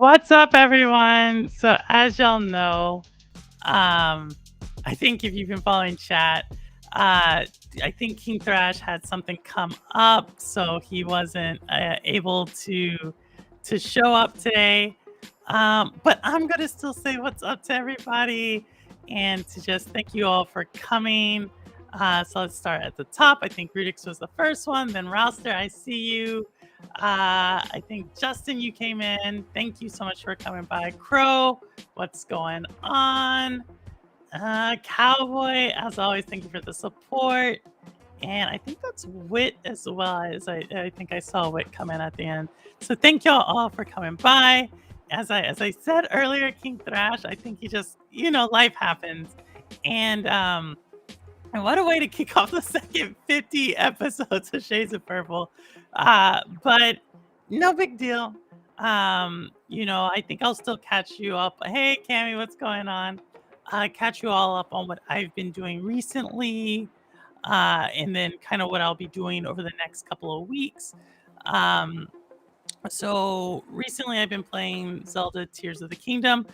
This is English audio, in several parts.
What's up, everyone? So, as y'all know, um, I think if you've been following chat, I think King Thrash had something come up, so he wasn't able to show up today. But I'm gonna still say what's up to everybody, and to just thank you all for coming. So let's start at the top. I think Rudix was the first one, then Rouster. I see you. I think Justin, you came in. Thank you so much for coming by. Crow, what's going on? Cowboy, as always, thank you for the support. And I think that's Wit as well. As I think I saw Wit come in at the end. So thank y'all all for coming by. As I said earlier, King Thrash, I think he just, life happens. And what a way to kick off the second 50 episodes of Shades of Purple. But no big deal. I think I'll still catch you up. Hey, Cammy, what's going on? Catch you all up on what I've been doing recently, and then kind of what I'll be doing over the next couple of weeks. So recently I've been playing Zelda Tears of the Kingdom.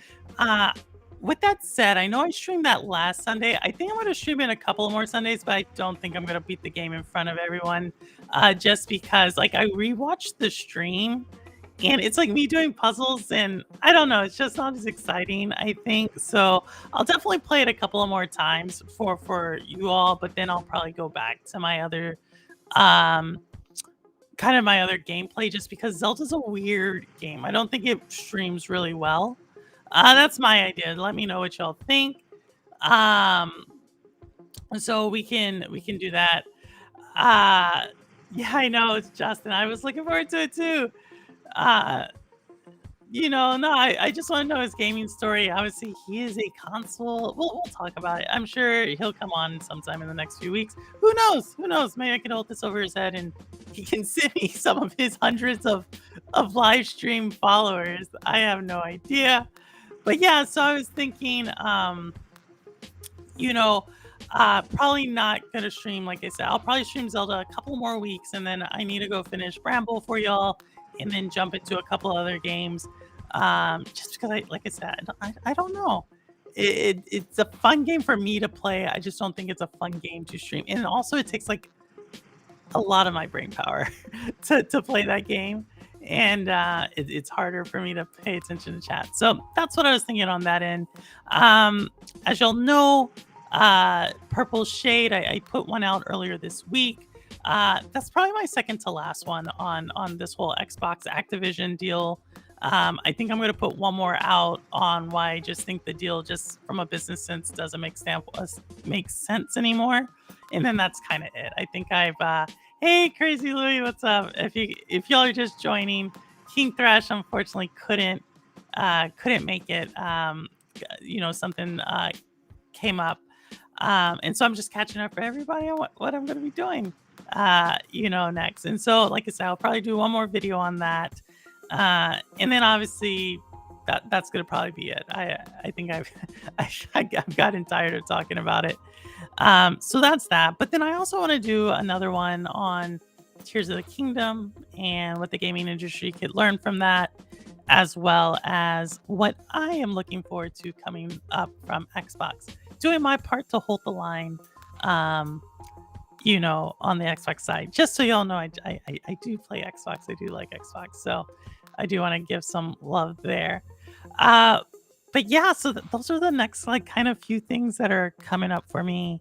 With that said, I know I streamed that last Sunday. I think I'm going to stream it a couple of more Sundays, but I don't think I'm going to beat the game in front of everyone, just because I rewatched the stream and it's like me doing puzzles, and I don't know, it's just not as exciting, I think. So I'll definitely play it a couple of more times for you all, but then I'll probably go back to my other um kind of my other gameplay, just because Zelda's a weird game. I don't think it streams really well. That's my idea. Let me know what y'all think. Um, so we can do that. Yeah, I know it's Justin. I was looking forward to it too. Uh, no, I just want to know his gaming story. Obviously, he is a console. We'll talk about it. I'm sure he'll come on sometime in the next few weeks. Who knows? Who knows? Maybe I can hold this over his head and he can send me some of his hundreds of live stream followers. I have no idea. But yeah, so I was thinking, you know, probably not gonna stream, like I said. I'll probably stream Zelda a couple more weeks, and then I need to go finish Bramble for y'all, and then jump into a couple other games. Just because like I said, I don't know. It's a fun game for me to play. I just don't think it's a fun game to stream, and also it takes like a lot of my brain power to play that game. And it's harder for me to pay attention to chat. So that's what I was thinking on that end. As y'all know, Purple Shade, I put one out earlier this week. That's probably my second to last one on this whole Xbox Activision deal. I think I'm going to put one more out on why I just think the deal, just from a business sense, doesn't make sense anymore. And then that's kind of it. I think hey, Crazy Louie, what's up? If y'all are just joining, King Thrash unfortunately couldn't make it. Something came up, and so I'm just catching up for everybody on what I'm going to be doing, next. And so, like I said, I'll probably do one more video on that, and then obviously that's going to probably be it. I think I've gotten tired of talking about it. So that's that. But then I also want to do another one on Tears of the Kingdom and what the gaming industry could learn from that, as well as what I am looking forward to coming up from Xbox. Doing my part to hold the line, on the Xbox side. Just so y'all know, I do play Xbox. I do like Xbox. So I do want to give some love there. But yeah, so those are the next kind of few things that are coming up for me.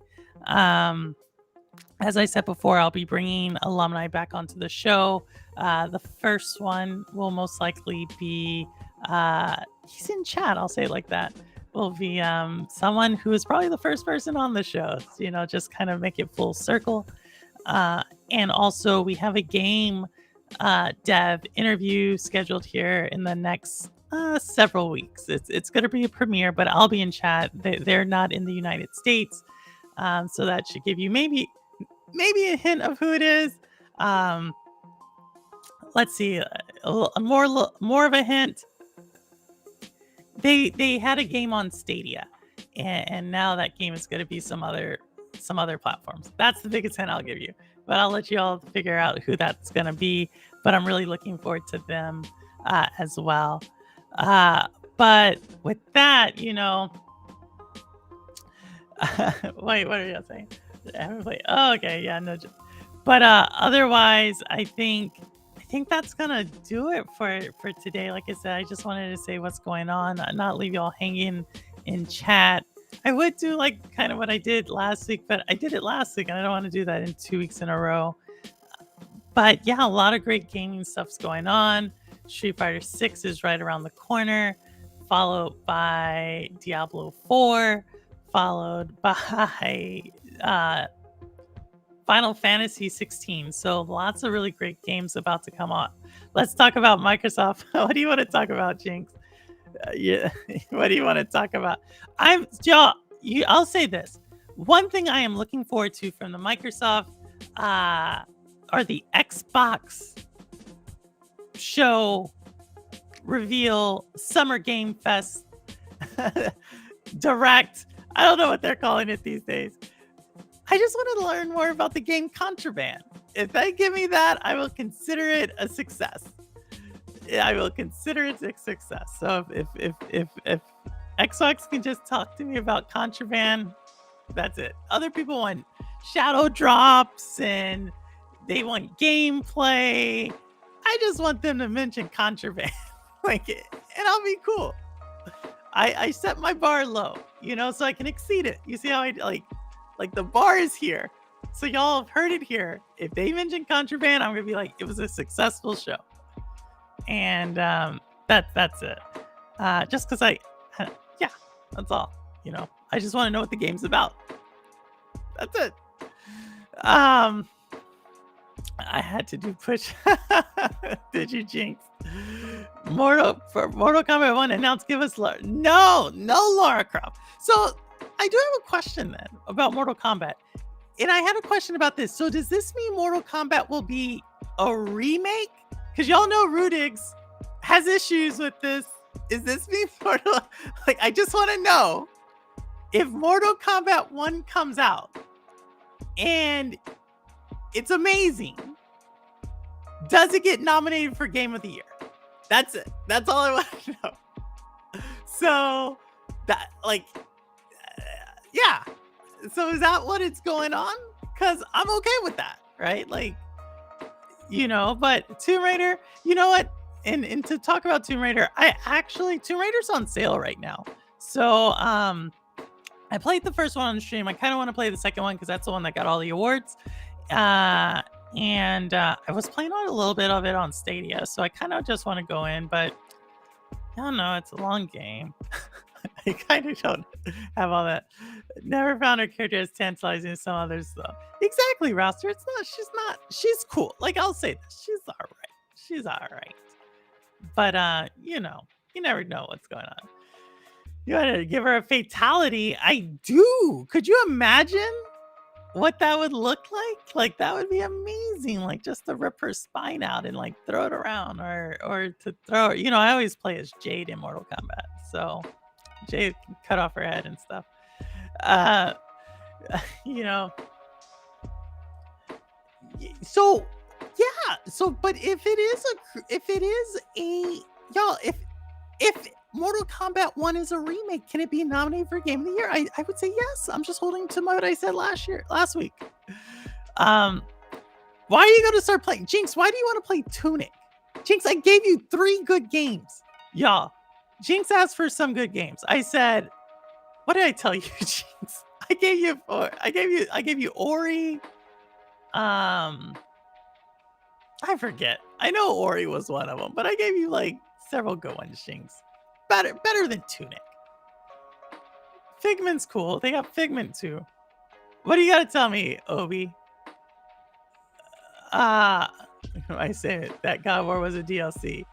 As I said before, I'll be bringing alumni back onto the show. The first one will most likely be, he's in chat, I'll say it like that, will be someone who is probably the first person on the show, just kind of make it full circle. And also we have a game dev interview scheduled here in the next several weeks. It's going to be a premiere, but I'll be in chat. They're not in the United States, so that should give you maybe a hint of who it is. Let's see, more of a hint. They had a game on Stadia, and now that game is going to be some other platforms. That's the biggest hint I'll give you, but I'll let you all figure out who that's going to be. But I'm really looking forward to them as well. Uh, but with that, wait, what are you saying? Everybody, oh, okay, yeah, no, but otherwise, I think that's gonna do it for today. Like I said, I just wanted to say what's going on, not leave y'all hanging in chat. I would do like kind of what I did last week, but I did it last week, and I don't want to do that in 2 weeks in a row. But yeah, a lot of great gaming stuff's going on. Street Fighter 6 is right around the corner, followed by Diablo 4, followed by uh, Final Fantasy 16. So lots of really great games about to come on. Let's talk about Microsoft. What do you want to talk about, Jinx? Yeah, what do you want to talk about? I'll say this. One thing I am looking forward to from the Microsoft uh, are the Xbox show reveal Summer Game Fest Direct. I don't know what they're calling it these days. I just wanted to learn more about the game Contraband. If they give me that, I will consider it a success. I will consider it a success. So if Xbox can just talk to me about Contraband, that's it. Other people want shadow drops and they want gameplay. I just want them to mention Contraband, like, and I'll be cool. I set my bar low, so I can exceed it. You see how I like the bar is here. So y'all have heard it here. If they mention Contraband, I'm gonna be like, it was a successful show. And that's it. Just because yeah, that's all. I just want to know what the game's about. That's it. I had to do push. Did you, Jinx? Mortal Kombat 1 announced, give us no Lara Croft. So I do have a question then about Mortal Kombat. And I had a question about this. So does this mean Mortal Kombat will be a remake? Because y'all know Rudigs has issues with this. Is this mean Mortal? Like, I just want to know if Mortal Kombat 1 comes out and it's amazing, does it get nominated for Game of the Year? That's it. That's all I want to know. So that, yeah. So is that what it's going on? Because I'm okay with that, right? But Tomb Raider, you know what? And to talk about Tomb Raider, Tomb Raider's on sale right now. So I played the first one on stream. I kind of want to play the second one because that's the one that got all the awards. And I was playing on a little bit of it on Stadia, so I kind of just want to go in, but I don't know, it's a long game. I kind of don't have all that. Never found her character as tantalizing as some others, though. Exactly, Roster. She's cool. I'll say this. She's all right. But, you never know what's going on. You want to give her a fatality? I do. Could you imagine what that would look like? That would be amazing. Just to rip her spine out and throw it around, or to throw. I always play as Jade in Mortal Kombat, so Jade can cut off her head and stuff. So yeah. So, but if it is a y'all, if Mortal Kombat 1 is a remake, can it be nominated for Game of the Year? I would say yes. I'm just holding to what I said last week. Why are you going to start playing? Jinx, why do you want to play Tunic? Jinx, I gave you 3 good games. Y'all, Jinx asked for some good games. I said, what did I tell you, Jinx? I gave you 4. I gave you Ori. I forget. I know Ori was one of them, but I gave you several good ones, Jinx. Better than Tunic. Figment's cool. They got Figment too. What do you got to tell me, Obi? I say that God of War was a DLC.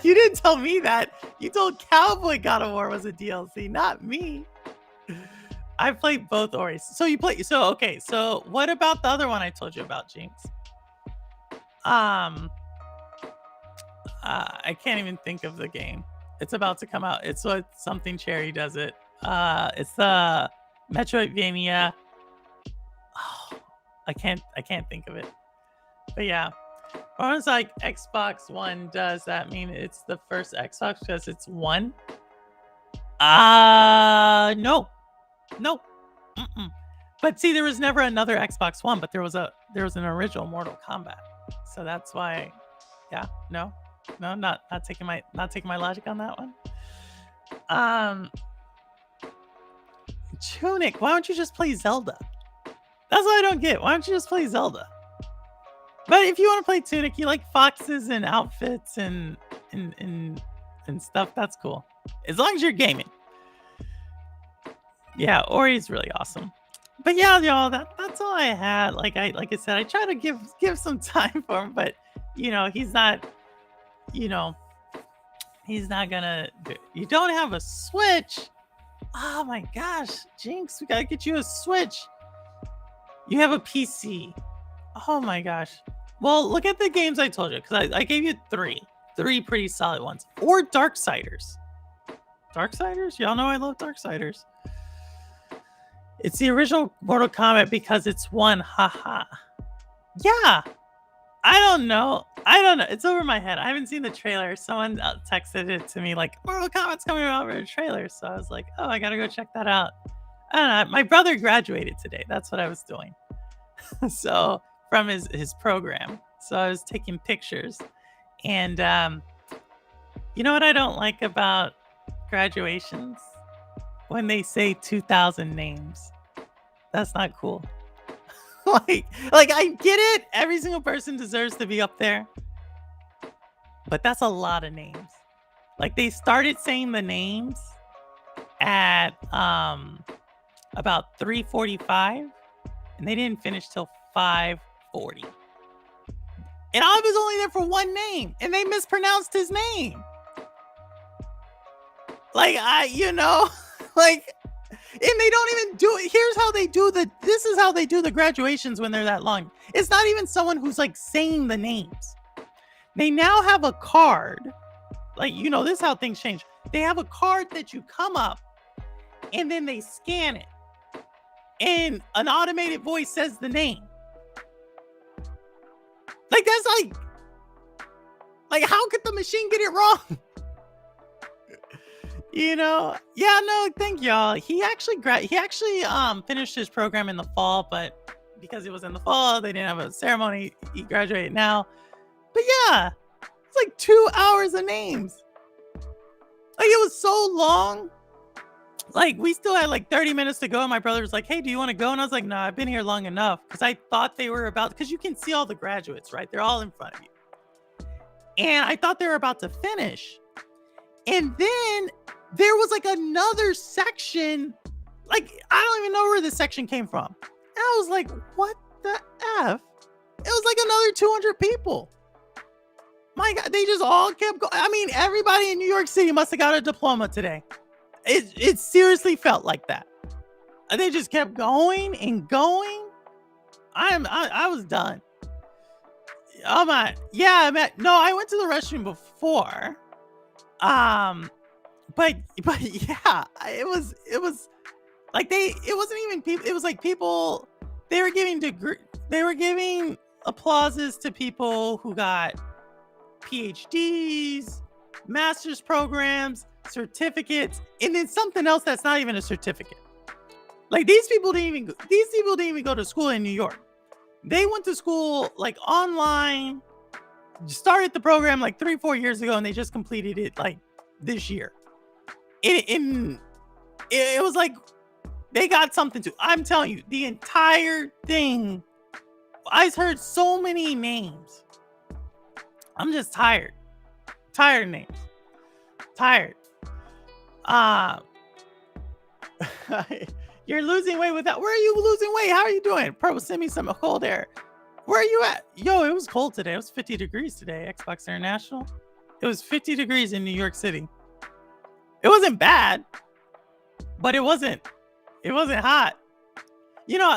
You didn't tell me that. You told Cowboy God of War was a DLC, not me. I played both Oris. So you play. So okay. So what about the other one I told you about, Jinx? I can't even think of the game. It's about to come out. It's what something Cherry does it. It's the Metroidvania. Oh, I can't think of it. But yeah. Or it's like Xbox One. Does that mean it's the first Xbox because it's one? No, no. Mm-mm. But see, there was never another Xbox One, but there was an original Mortal Kombat. So that's why, yeah, no, no, not taking my logic on that one. Um, Tunic, why don't you just play Zelda? That's what I don't get. Why don't you just play Zelda? But if you want to play Tunic, you like foxes and outfits and stuff, that's cool. As long as you're gaming. Yeah, Ori's really awesome. But yeah, y'all, that's all I had. Like I said, I try to give some time for him, but he's not, you know, he's not gonna you don't have a Switch. Oh my gosh, Jinx, we gotta get you a Switch. You have a PC. Oh my gosh. Well, look at the games I told you, because I gave you three pretty solid ones. Or Darksiders. Darksiders? Y'all know I love Darksiders. It's the original Mortal Kombat because it's one. Haha. Yeah. I don't know. It's over my head. I haven't seen the trailer. Someone texted it to me like, Mortal Kombat's coming out for a trailer. So I was like, oh, I gotta go check that out. I don't know. My brother graduated today. That's what I was doing. So from his program. So I was taking pictures. And you know what I don't like about graduations? When they say 2,000 names. That's not cool. like I get it. Every single person deserves to be up there. But that's a lot of names. Like they started saying the names at about 3:45 and they didn't finish till 5:40. And I was only there for one name and they mispronounced his name. Like like, and they don't even do it. Here's how they do this is how they do the graduations when they're that long. It's not even someone who's like saying the names. They now have a card. Like, this is how things change. They have a card that you come up and then they scan it. And an automated voice says the name. Like, that's like how could the machine get it wrong? Yeah, no, thank y'all. He actually finished his program in the fall, but because it was in the fall, they didn't have a ceremony. He graduated now. But yeah, it's like 2 hours of names. Like it was so long. Like we still had like 30 minutes to go. And my brother was like, hey, do you want to go? And I was like, no, I've been here long enough. Because I thought they were because you can see all the graduates, right? They're all in front of you. And I thought they were about to finish. And then there was like another section. Like, I don't even know where this section came from. And I was like, what the F? It was like another 200 people. My God, they just all kept going. I mean, everybody in New York City must have got a diploma today. It seriously felt like that. They just kept going and going. I was done. Oh my, yeah, no, I went to the restroom before. But yeah, it was like it wasn't even people. It was like people, they were giving applauses to people who got PhDs, master's programs, certificates, and then something else that's not even a certificate. Like these people didn't even go to school in New York. They went to school like online, started the program like 3-4 years ago, and they just completed it like this year. It was like they got something to. I'm telling you, the entire thing. I heard so many names. I'm just tired. Tired of names. Tired. You're losing weight without. Where are you losing weight? How are you doing? Pro, send me some cold air. Where are you at? Yo, it was cold today. It was 50 degrees today. Xbox International. It was 50 degrees in New York City. It wasn't bad, but it wasn't hot.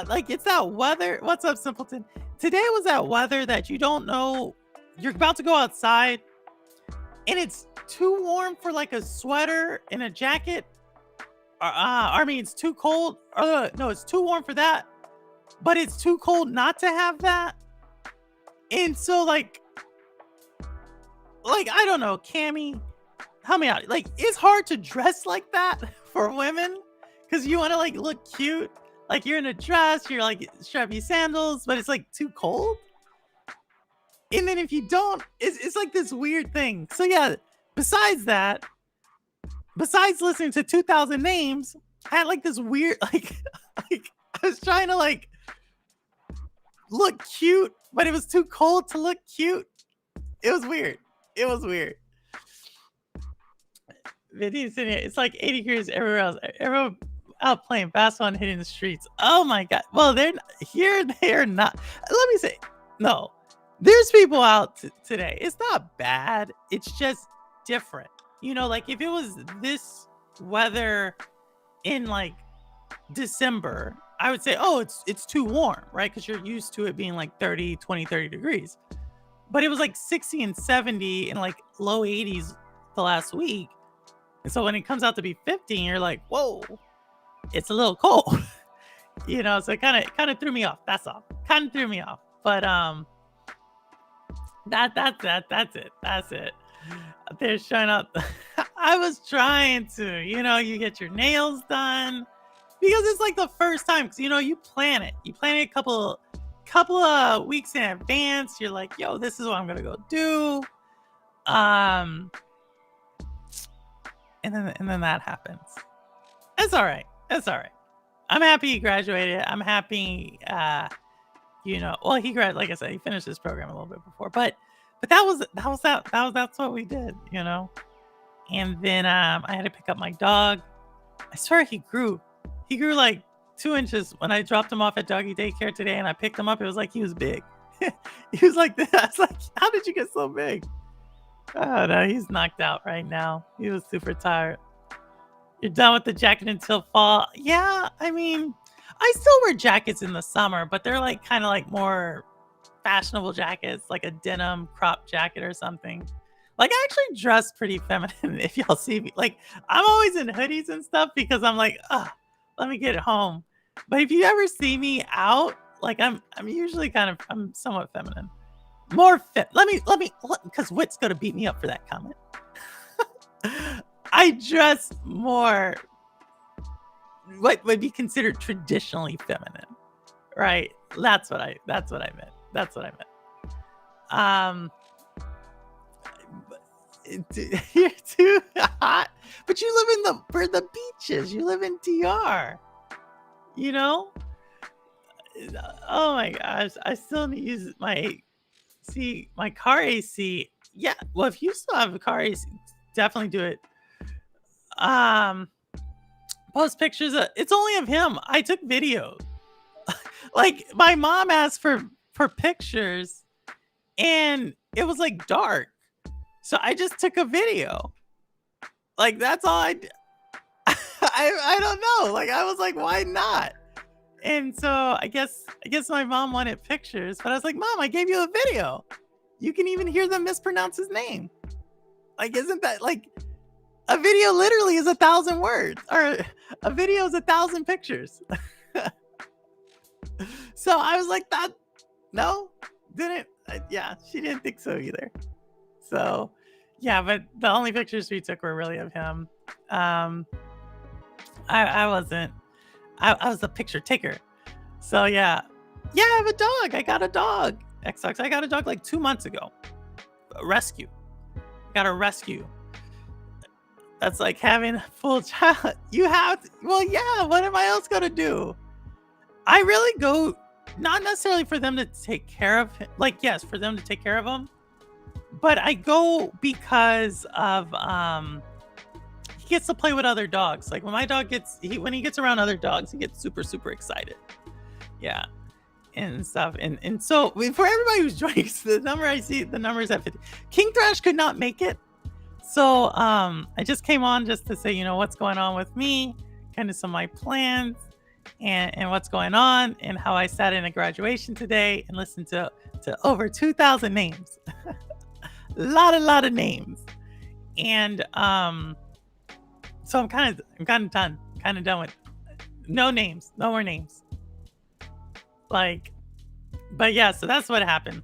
Like it's that weather. What's up, Simpleton? Today was that weather that you don't know. You're about to go outside and it's too warm for like a sweater and a jacket. I mean, it's too cold. No, it's too warm for that, but it's too cold not to have that. And so like Like, I don't know, Cammy, help me out. Like, it's hard to dress like that for women because you want to like look cute. Like you're in a dress, you're like strappy sandals, but it's like too cold. And then if you don't, it's like this weird thing. So yeah, besides that, besides listening to 2000 names, I had like this weird like I was trying to like look cute, but it was too cold to look cute. It was weird. It was weird. Videos in here. It's like 80 degrees everywhere else. Everyone out playing basketball and hitting the streets. Oh my god. Well, they're here. They're not. Let me say, no. There's people out today. It's not bad. It's just different. You know, like if it was this weather in like December, I would say, oh, it's too warm, right? Because you're used to it being like 30, 20, 30 degrees. But it was like 60 and 70 and like low 80s the last week. And so when it comes out to be 50, you're like, whoa, it's a little cold. You know, so it kind of threw me off. That's all. Kind of threw me off. But that's it. That's it. They're showing up. I was trying to, you know, you get your nails done because it's like the first time because you know you plan it. You plan it a couple of weeks in advance. You're like, yo, this is what I'm gonna go do. And then that happens. It's all right. It's all right. I'm happy he graduated. I'm happy you know, well he graduated, like I said, he finished his program a little bit before, but that's what we did, you know. And then I had to pick up my dog. I swear he grew like 2 inches when I dropped him off at doggy daycare today and I picked him up. It was like he was big. He was like this. I was like, how did you get so big? Oh no, he's knocked out right now. He was super tired. You're done with the jacket until fall. Yeah, I mean, I still wear jackets in the summer, but they're like kind of like more fashionable jackets, like a denim crop jacket or something. Like I actually dress pretty feminine if y'all see me. Like I'm always in hoodies and stuff because I'm like, let me get it home. But if you ever see me out, like I'm usually I'm somewhat feminine. More fit. Let me because Wit's gonna beat me up for that comment. I dress more what would be considered traditionally feminine, right? That's what I meant. That's what I meant. You're too hot, but you live in the beaches. You live in DR. You know. Oh my gosh! I still need to use my car AC. Yeah. Well, if you still have a car AC, definitely do it. Post pictures. It's only of him. I took videos. Like my mom asked for pictures, and it was like dark, so I just took a video. Like that's all I did. I don't know. Like I was like, why not? And so I guess my mom wanted pictures, but I was like, Mom, I gave you a video. You can even hear them mispronounce his name. Like, isn't that like a video literally is 1,000 words, or a video is 1,000 pictures. So I was like, that no, didn't. Yeah, she didn't think so either. So yeah, but the only pictures we took were really of him. I wasn't. I was a picture taker. So yeah, I have a dog. I got a dog. Xbox. I got a dog like 2 months ago. A rescue. Got a rescue. That's like having a full child. You have to, well, yeah. What am I else gonna do? I really go not necessarily for them to take care of him. Like yes, for them to take care of him, but I go because of he gets to play with other dogs. Like when my dog when he gets around other dogs, he gets super super excited. Yeah, and stuff. And so for everybody who's joining, the number I see, the number is at 50. King Thrash could not make it, so I just came on just to say, you know, what's going on with me, kind of some of my plans, and what's going on, and how I sat in a graduation today and listened to over 2,000 names. lot of names. And so I'm kind of done with no names, no more names. Like, but yeah, so that's what happened.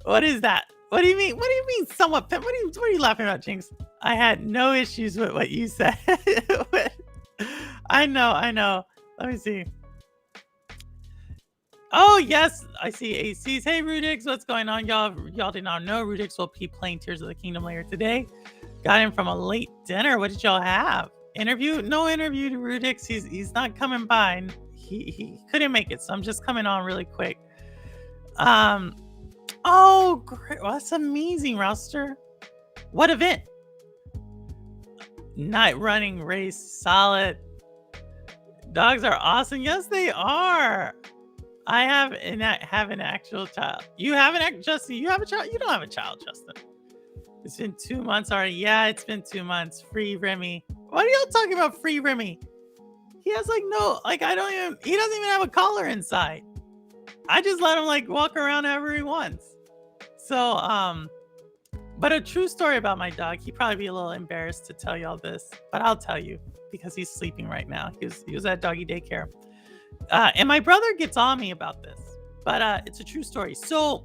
What is that? What do you mean? What do you mean somewhat? What are you laughing about, Jinx? I had no issues with what you said. I know, I know. Let me see. Oh yes, I see ACs. Hey Rudix, what's going on, y'all? Y'all did not know Rudix will be playing Tears of the Kingdom later today. Got him from a late dinner. What did y'all have? Interview? No interview to Rudix. He's not coming by. He couldn't make it, so I'm just coming on really quick. Oh great, well, that's amazing, Rouster. What event? Night running race, solid. Dogs are awesome. Yes, they are. I have an actual child. You have Justin. You have a child. You don't have a child, Justin. It's been 2 months already. Yeah, it's been 2 months. Free Remi. What are y'all talking about? Free Remi. He has he doesn't even have a collar inside. I just let him walk around however he wants. So but a true story about my dog. He'd probably be a little embarrassed to tell y'all this, but I'll tell you because he's sleeping right now. He was at doggy daycare. And my brother gets on me about this, but it's a true story. So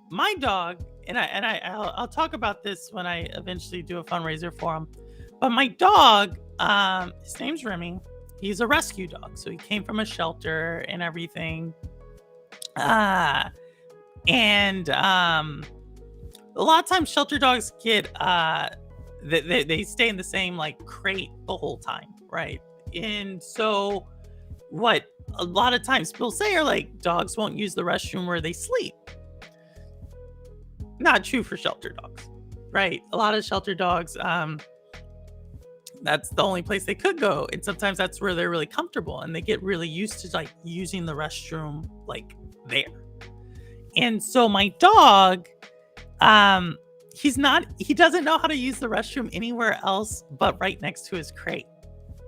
my dog, I'll talk about this when I eventually do a fundraiser for him. But my dog, his name's Remi. He's a rescue dog, so he came from a shelter and everything. And a lot of times shelter dogs get they stay in the same crate the whole time, right? And so what a lot of times people say are dogs won't use the restroom where they sleep. Not true for shelter dogs, right? A lot of shelter dogs, that's the only place they could go, and sometimes that's where they're really comfortable and they get really used to using the restroom there. And so my dog, he doesn't know how to use the restroom anywhere else but right next to his crate.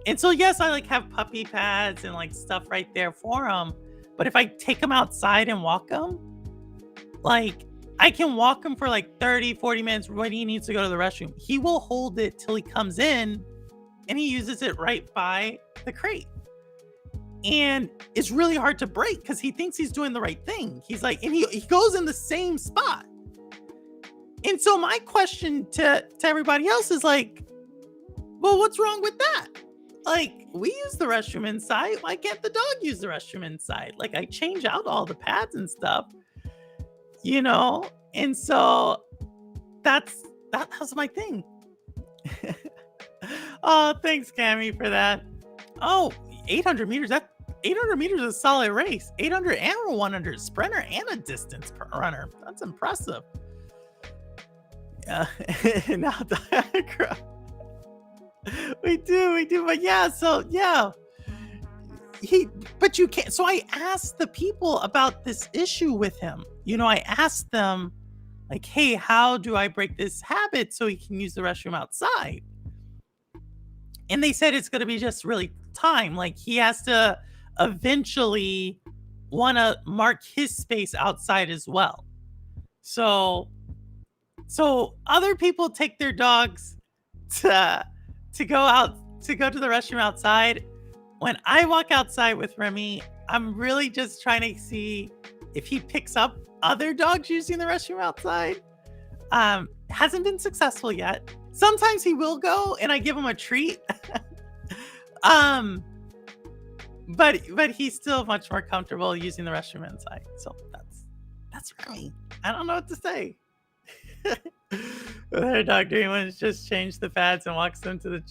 And so, yes, I have puppy pads and stuff right there for him. But if I take him outside and walk him, I can walk him for 30, 40 minutes when he needs to go to the restroom. He will hold it till he comes in and he uses it right by the crate. And it's really hard to break because he thinks he's doing the right thing. He's and he goes in the same spot. And so my question to everybody else is well, what's wrong with that? We use the restroom inside. Why can't the dog use the restroom inside? I change out all the pads and stuff, And so that's my thing. Oh, thanks, Cammy, for that. Oh, 800 meters. 800 meters is a solid race. 800 and 100 sprinter and a distance runner. That's impressive. Now diagram. We do, but yeah, so yeah. But you can't. So I asked the people about this issue with him. I asked them, hey, how do I break this habit so he can use the restroom outside? And they said it's going to be just really time. He has to eventually want to mark his space outside as well. So other people take their dogs to go to the restroom outside. When I walk outside with Remi, I'm really just trying to see if he picks up other dogs using the restroom outside. Hasn't been successful yet. Sometimes he will go and I give him a treat. But he's still much more comfortable using the restroom inside. So that's Remi. I don't know what to say. With her dog doing one is just change the pads and walks them to the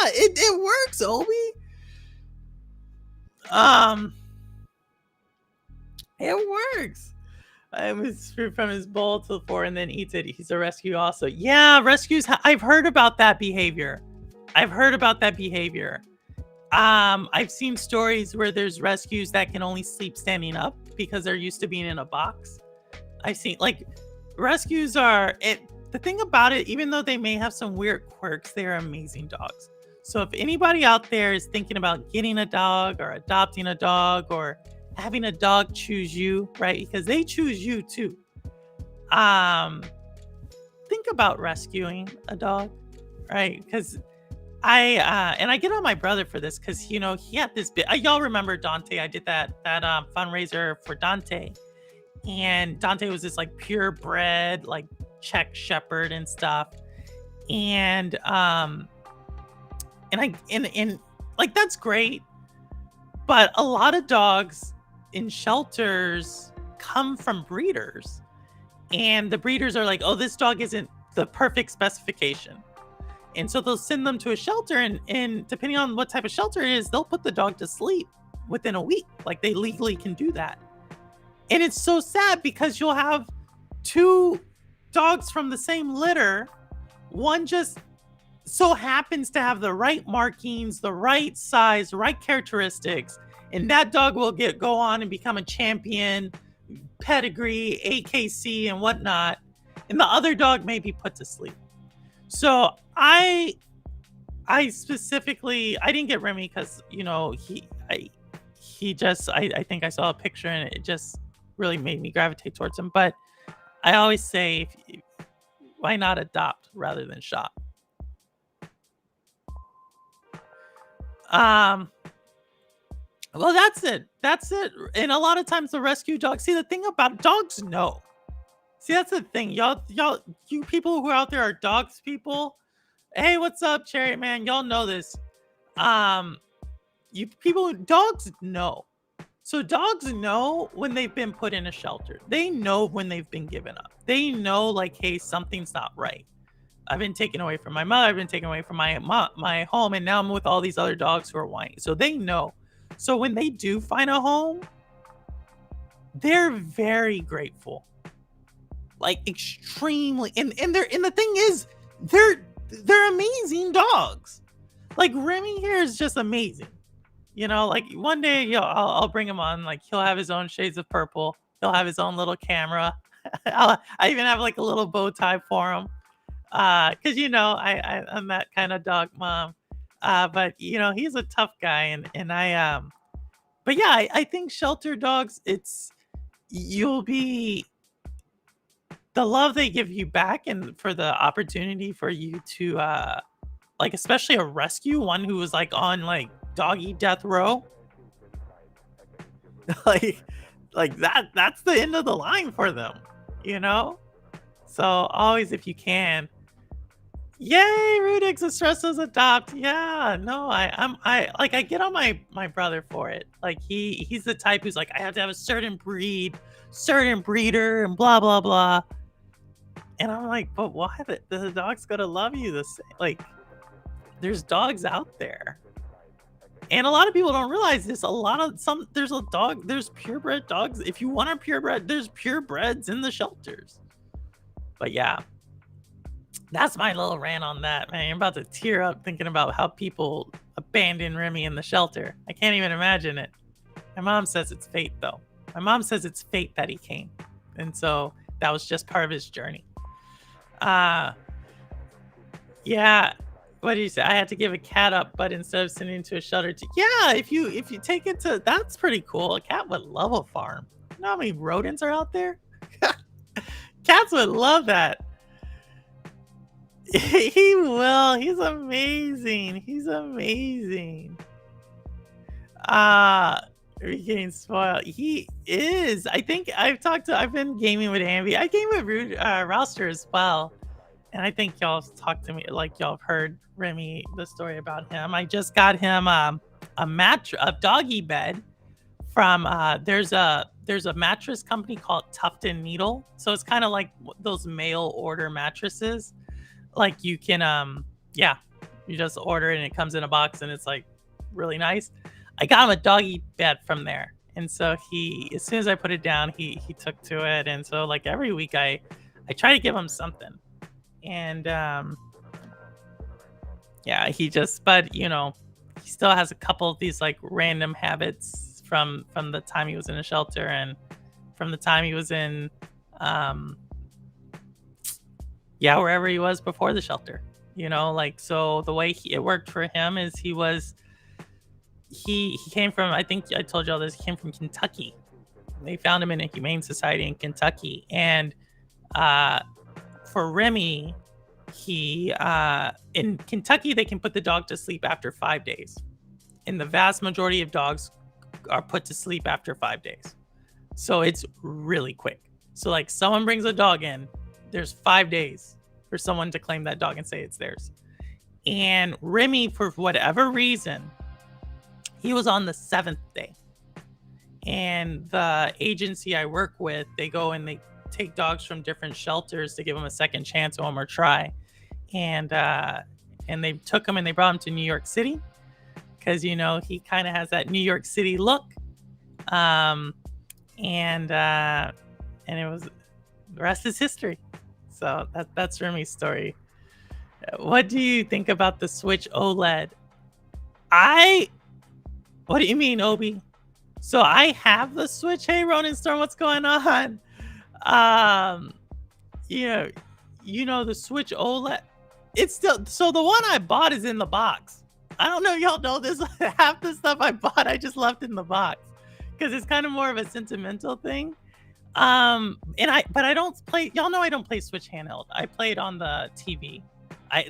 it works, Obi. It works. I was fruit from his bowl to the floor and then eats it. He's a rescue also. Yeah, rescues. I've heard about that behavior. I've seen stories where there's rescues that can only sleep standing up because they're used to being in a box. I've seen rescues are it. The thing about it, even though they may have some weird quirks, they are amazing dogs. So if anybody out there is thinking about getting a dog or adopting a dog or having a dog choose you, right? Because they choose you too. Think about rescuing a dog, right? Because I get on my brother for this because he had this bit. Y'all remember Dante? I did that fundraiser for Dante, and Dante was this like purebred, like Czech shepherd and stuff. And and like that's great, but a lot of dogs in shelters come from breeders, and the breeders are like, oh, this dog isn't the perfect specification. And so they'll send them to a shelter, and depending on what type of shelter it is, they'll put the dog to sleep within a week. Like they legally can do that. And it's so sad because you'll have two dogs from the same litter. One just so happens to have the right markings, the right size, right characteristics, and that dog will go on and become a champion, pedigree, AKC, and whatnot. And the other dog may be put to sleep. So I specifically I didn't get Remy because I think I saw a picture and it just really made me gravitate towards him. But I always say, why not adopt rather than shop? Um, well, that's it. That's it. And a lot of times the rescue dogs. See, the thing about dogs know. See, that's the thing, y'all, you people who are out there are dogs people. Hey, what's up, Cherry Man? Y'all know this. Um, you people, dogs know. So dogs know when they've been put in a shelter. They know when they've been given up. They know, like, hey, something's not right. I've been taken away from my mother. I've been taken away from my home, and now I'm with all these other dogs who are whining. So they know. So when they do find a home, they're very grateful, like extremely. And the thing is, they're amazing dogs. Like Remy here is just amazing. Like one day, I'll bring him on. Like he'll have his own shades of purple. He'll have his own little camera. I even have like a little bow tie for him. Cause I'm that kind of dog mom. But he's a tough guy, and but yeah, I think shelter dogs, you'll be the love they give you back, and for the opportunity for you to like, especially a rescue one who was like on like doggy death row. like that's the end of the line for them, you know so always, if you can. Yay, Rudix Estresso's adopt. Yeah, no, I get on my brother for it. Like he's the type who's like, I have to have a certain breed, certain breeder, and blah blah blah. And I'm like, but why? The dog's gonna love you the same. Like, there's dogs out there, and a lot of people don't realize this. There's purebred dogs. If you want a purebred, there's purebreds in the shelters. But yeah, that's my little rant on that, man. I'm about to tear up thinking about how people abandon Remy in the shelter. I can't even imagine it. My mom says it's fate, though. My mom says it's fate that he came, and so that was just part of his journey. Yeah. What did you say? I had to give a cat up, but instead of sending it to a shelter, yeah. If you take it to, that's pretty cool. A cat would love a farm. You know how many rodents are out there? Cats would love that. He will. He's amazing. He's amazing. We're getting spoiled. He is. I think I've been gaming with Ambi. I game with Rouster as well. And I think y'all talked to me, like y'all have heard Remy, the story about him. I just got him a doggy bed from there's a mattress company called Tuft and Needle. So it's kind of like those mail order mattresses. Like you can you just order it and it comes in a box and it's like really nice. I got him a doggy bed from there. And so as soon as I put it down, he took to it. And so like every week I try to give him something. And but he still has a couple of these like random habits from the time he was in a shelter and from the time he was in wherever he was before the shelter. So the way it worked for him is he came from, I think I told y'all this, he came from Kentucky. They found him in a humane society in Kentucky. And for Remy, in Kentucky, they can put the dog to sleep after 5 days. And the vast majority of dogs are put to sleep after 5 days. So it's really quick. So like someone brings a dog in, there's 5 days for someone to claim that dog and say it's theirs. And Remy, for whatever reason, he was on the 7th day. And the agency I work with, they go and they take dogs from different shelters to give them a second chance one more try. And they took him and they brought him to New York City because he kind of has that New York City look. Um, and it was the rest is history. So that's Remy's story. What do you think about the Switch OLED? I What do you mean, Obi? So I have the Switch. Hey, Ronin Storm, what's going on? Um, you know, the Switch OLED. It's still so the one I bought is in the box. I don't know if y'all know this. Half the stuff I bought, I just left in the box because it's kind of more of a sentimental thing. But I don't play. Y'all know I don't play Switch handheld. I play it on the TV.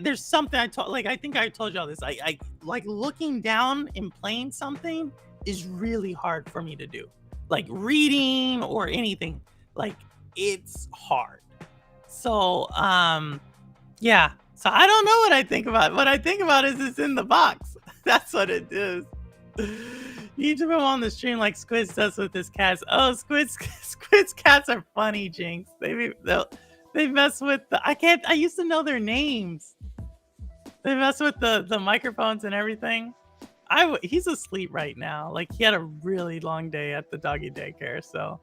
There's something I told, like I think I told y'all this. I like looking down and playing something is really hard for me to do. Like reading or anything, like it's hard. So yeah. So I don't know what I think about. What I think about is it's in the box. That's what it is. You need to put him on the stream like Squid's does with his cats. Oh, Squid's cats are funny, Jinx. They mess with I used to know their names. They mess with the microphones and everything. He's asleep right now. Like he had a really long day at the doggy daycare. So,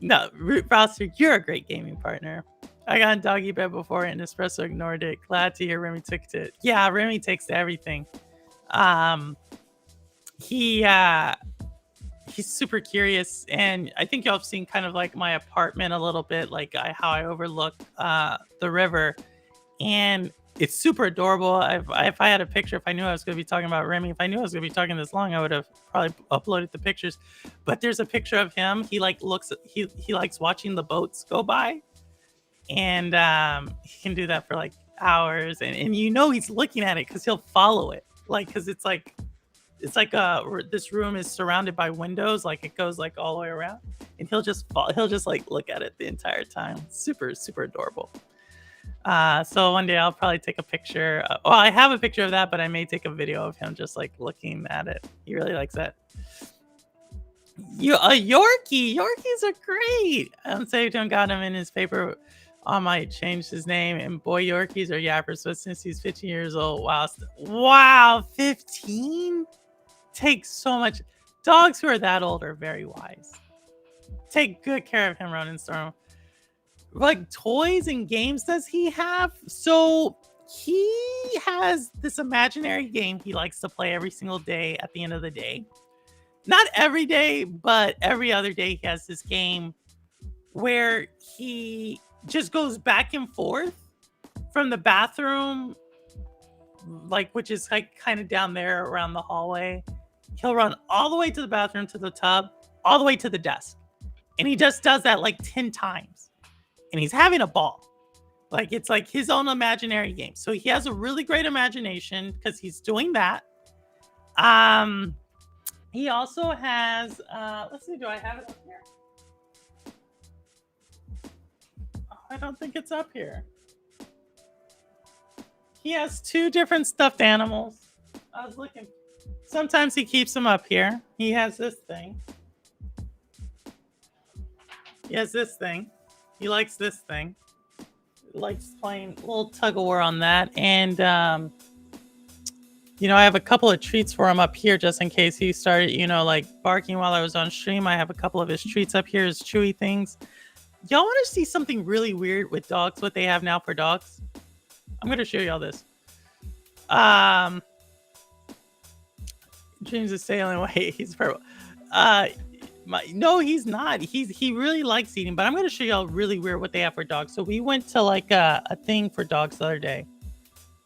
no, Root Foster, you're a great gaming partner. I got in doggy bed before and Espresso ignored it. Glad to hear Remy took it. Yeah, Remy takes to everything. He's super curious, and I think y'all have seen kind of like my apartment a little bit, like how I overlook the river, and it's super adorable. If I had a picture, if I knew I was going to be talking about Remy, if I knew I was going to be talking this long, I would have probably uploaded the pictures. But there's a picture of him. He like he likes watching the boats go by, and he can do that for like hours, and he's looking at it because he'll follow it, like because it's like this room is surrounded by windows, like it goes like all the way around, and he'll just like look at it the entire time. Super super adorable. So one day I'll probably take a picture. Well, I have a picture of that, but I may take a video of him just like looking at it. He really likes that. Yorkie. Yorkies are great. Saved him, got him in his paper. I might change his name. And boy, Yorkies are yappers. But since he's 15 years old, wow, 15 takes so much. Dogs who are that old are very wise. Take good care of him, Ronin Storm. Like toys and games does he have? So he has this imaginary game he likes to play every single day at the end of the day. Not every day, but every other day he has this game where he just goes back and forth from the bathroom, like which is like kind of down there around the hallway. He'll run all the way to the bathroom, to the tub, all the way to the desk. And he just does that like 10 times. And he's having a ball. Like it's like his own imaginary game. So he has a really great imagination because he's doing that. He also has let's see, do I have it up here? Oh, I don't think it's up here. He has 2 different stuffed animals. I was looking. Sometimes he keeps them up here. He has this thing. He has this thing. He likes this thing. He likes playing a little tug of war on that. And, I have a couple of treats for him up here just in case he started, like barking while I was on stream. I have a couple of his treats up here, his chewy things. Y'all want to see something really weird with dogs, what they have now for dogs? I'm going to show y'all this. Dreams is sailing away. He's purple. No, he's not. He really likes eating, but I'm going to show y'all really weird what they have for dogs. So we went to like a thing for dogs the other day,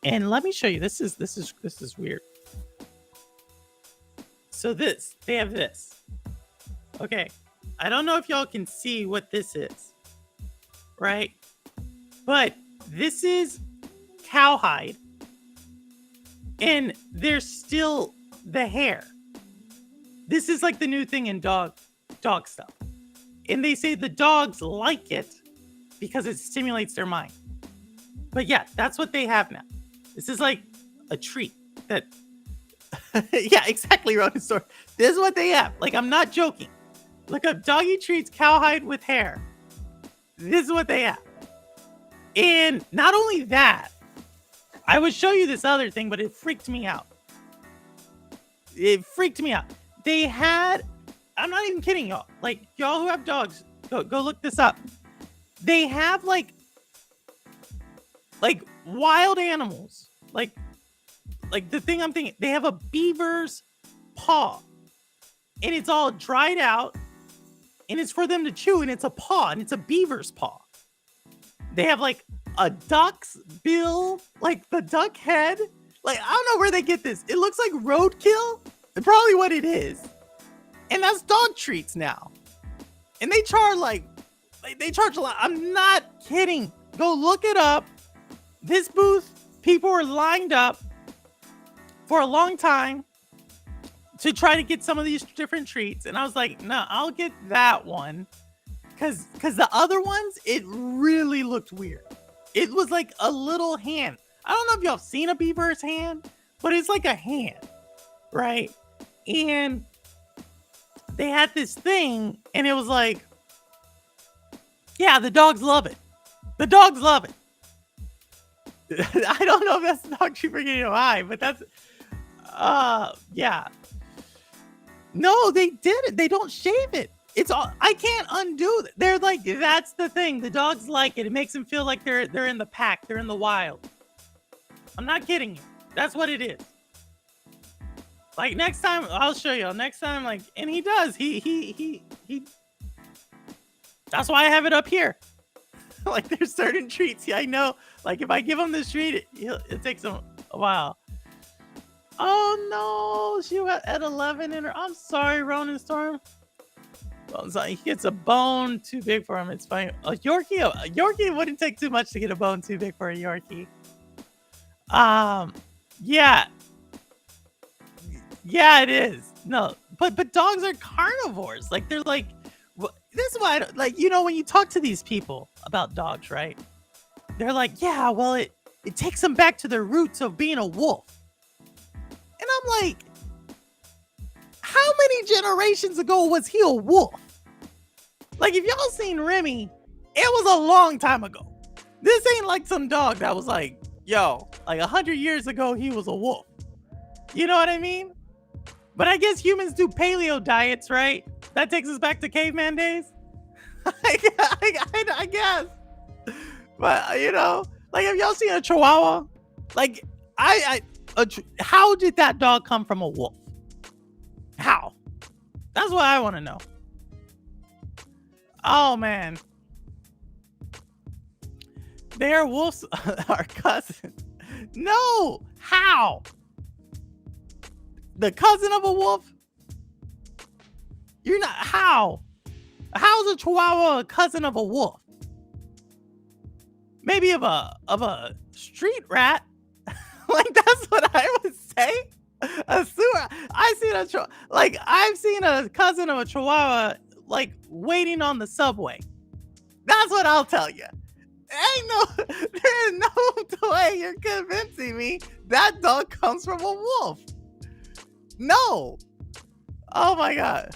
and let me show you. This is weird. So they have this. Okay, I don't know if y'all can see what this is, right? But this is cowhide, and there's still the hair. This is like the new thing in dog dog stuff. And they say the dogs like it because it stimulates their mind. But yeah, that's what they have now. This is like a treat that, yeah, exactly, Ronin Storm. This is what they have. Like, I'm not joking. Look up doggy treats, cowhide with hair. This is what they have. And not only that, I would show you this other thing, but it freaked me out. It freaked me out. They had, I'm not even kidding y'all. Like, y'all who have dogs, go look this up. They have like wild animals. Like the thing I'm thinking, they have a beaver's paw. And it's all dried out. And it's for them to chew, and it's a paw, and it's a beaver's paw. They have like a duck's bill, like the duck head. Like, I don't know where they get this. It looks like roadkill. It's probably what it is. And that's dog treats now. And they charge they charge a lot. I'm not kidding. Go look it up. This booth, people were lined up for a long time to try to get some of these different treats. And I was like, no, I'll get that one. Cause the other ones, it really looked weird. It was like a little hand. I don't know if y'all seen a beaver's hand, but it's like a hand, right? And they had this thing, and it was like, yeah, the dogs love it. The dogs love it. I don't know if that's the dog treat for getting high, but that's, yeah. No, they did it. They don't shave it. It's all, I can't undo it. They're like, that's the thing. The dogs like it. It makes them feel like they're in the pack. They're in the wild. I'm not kidding you. That's what it is. Like, next time, I'll show you. Next time, like, and he does. He that's why I have it up here. Like, there's certain treats. Yeah, I know. Like, if I give him this treat, it takes him a while. Oh, no. She got at 11 in her. I'm sorry, Ronin Storm. Well, so he gets a bone too big for him. It's fine. A Yorkie wouldn't take too much to get a bone too big for a Yorkie. Yeah. Yeah, it is. No, but dogs are carnivores. Like, they're like, this is why I don't, like, you know, when you talk to these people about dogs, right? They're like, yeah, well, it takes them back to their roots of being a wolf. And I'm like, how many generations ago was he a wolf? Like, if y'all seen Remi, it was a long time ago. This ain't like some dog that was like, yo, like 100 years ago, he was a wolf. You know what I mean? But I guess humans do paleo diets, right? That takes us back to caveman days. I guess. But, you know, like, have y'all seen a Chihuahua? Like, how did that dog come from a wolf? How? That's what I want to know. Oh, man. Their wolves are cousins. No! How? The cousin of a wolf? You're not. How? How's a Chihuahua a cousin of a wolf? Maybe of a street rat. Like, that's what I would say. A sewer. I've seen a cousin of a Chihuahua like waiting on the subway. That's what I'll tell you. There is no way you're convincing me that dog comes from a wolf. No. Oh my god.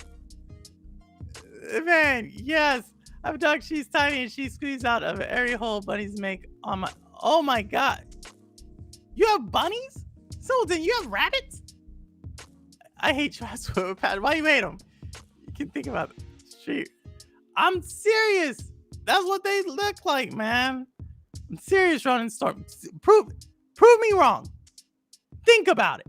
Man, yes. I have a dog, she's tiny and she squeezes out of every hole bunnies make on my. Oh my god. You have bunnies? So then you have rabbits? I hate trash with Pat. Why you made them? You can think about it. Street. I'm serious. That's what they look like, man. I'm serious, Ronin Storm. Prove me wrong. Think about it.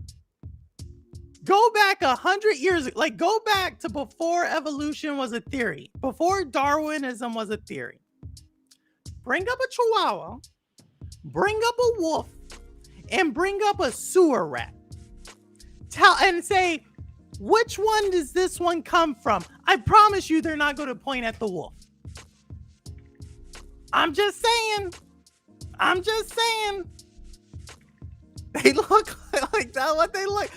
Go back 100 years. Like, go back to before evolution was a theory. Before Darwinism was a theory. Bring up a Chihuahua. Bring up a wolf. And bring up a sewer rat. And say, which one does this one come from? I promise you they're not going to point at the wolf. I'm just saying. They look like that. What they look.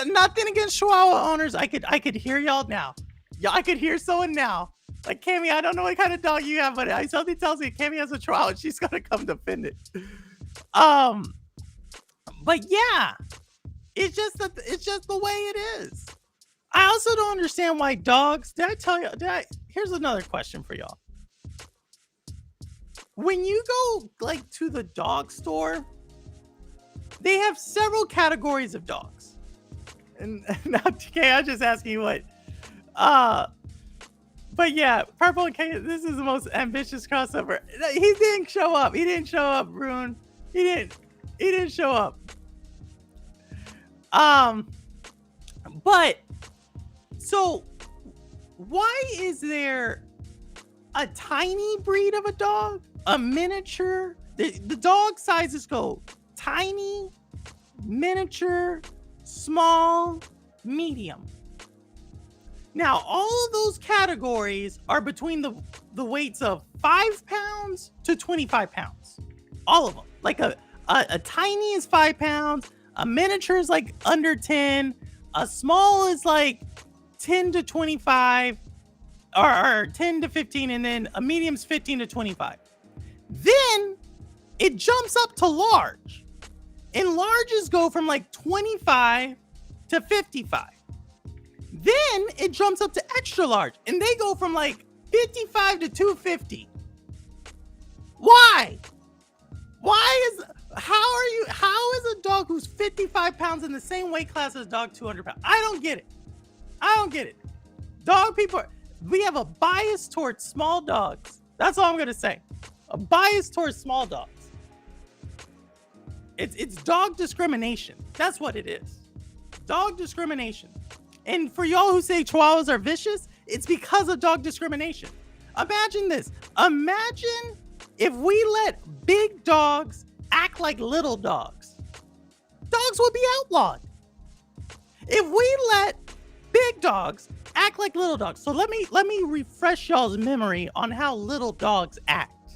Nothing against Chihuahua owners. I could hear y'all now. Yeah, I could hear someone now. Like, Cammy, I don't know what kind of dog you have, but something tells me Cammy has a Chihuahua. She's gonna come defend it. Um, but yeah, it's just the way it is. I also don't understand why dogs. Did I tell you? Here's another question for y'all. When you go like to the dog store, they have several categories of dogs. And now, TK, I'm just asking you what. But yeah, Purple and K, this is the most ambitious crossover. He didn't show up. He didn't show up, Rune. He didn't show up. But so why is there a tiny breed of a dog, a miniature? The dog sizes go tiny, miniature, small, medium. Now, all of those categories are between the weights of 5 pounds to 25 pounds. All of them. Like a tiny is 5 pounds, a miniature is like under 10, a small is like 10 to 25, or 10 to 15, and then a medium's 15 to 25. Then it jumps up to large. And larges go from like 25 to 55. Then it jumps up to extra large, and they go from like 55 to 250. Why? How is a dog who's 55 pounds in the same weight class as a dog 200 pounds? I don't get it. Dog people, we have a bias towards small dogs. That's all I'm going to say. A bias towards small dogs. It's dog discrimination. That's what it is. Dog discrimination. And for y'all who say Chihuahuas are vicious, it's because of dog discrimination. Imagine this. Imagine if we let big dogs act like little dogs. Dogs would be outlawed. If we let big dogs act like little dogs. So let me refresh y'all's memory on how little dogs act.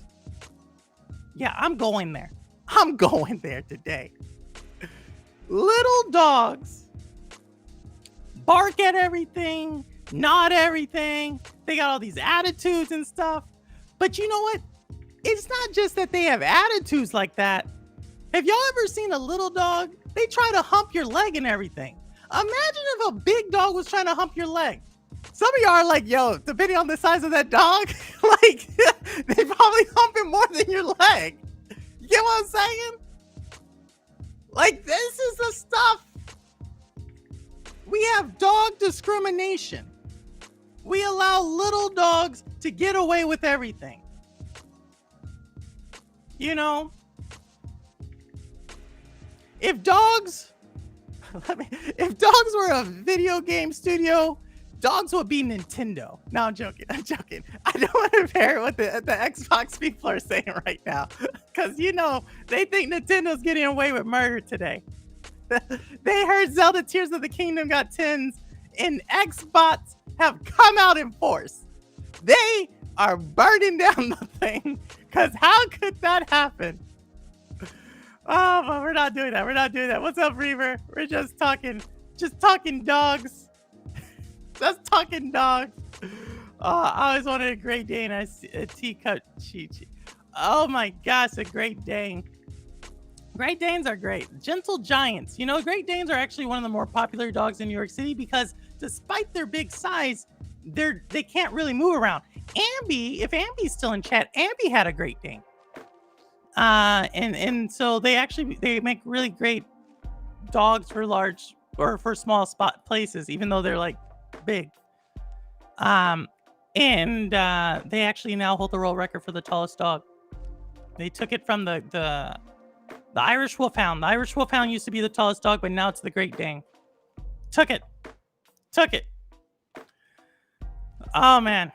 Yeah, I'm going there. I'm going there today. Little dogs bark at everything, nod everything. They got all these attitudes and stuff. But you know what? It's not just that they have attitudes like that. Have y'all ever seen a little dog? They try to hump your leg and everything. Imagine if a big dog was trying to hump your leg. Some of y'all are like, yo, depending on the size of that dog, like, they probably hump it more than your leg. You get what I'm saying? Like, this is the stuff. We have dog discrimination. We allow little dogs to get away with everything. You know, if dogs were a video game studio, dogs would be Nintendo. No, I'm joking. I don't want to compare what the Xbox people are saying right now. Because, you know, they think Nintendo's getting away with murder today. They heard Zelda Tears of the Kingdom got 10s, and Xbox have come out in force. They are burning down the thing. Because how could that happen? Oh, but we're not doing that. What's up, Reaver? We're just talking dogs. Just talking dogs. I always wanted a Great Dane. A teacup Chi-Chi. Oh my gosh, a Great Dane. Great Danes are great. Gentle giants. You know, Great Danes are actually one of the more popular dogs in New York City because despite their big size, they can't really move around. Ambi, if Ambi's still in chat, Ambi had a Great Dane. And so they make really great dogs for large or for small spot places, even though they're like big. And they actually now hold the world record for the tallest dog. They took it from the Irish Wolfhound. The Irish Wolfhound used to be the tallest dog, but now it's the Great Dane. Took it. Oh man.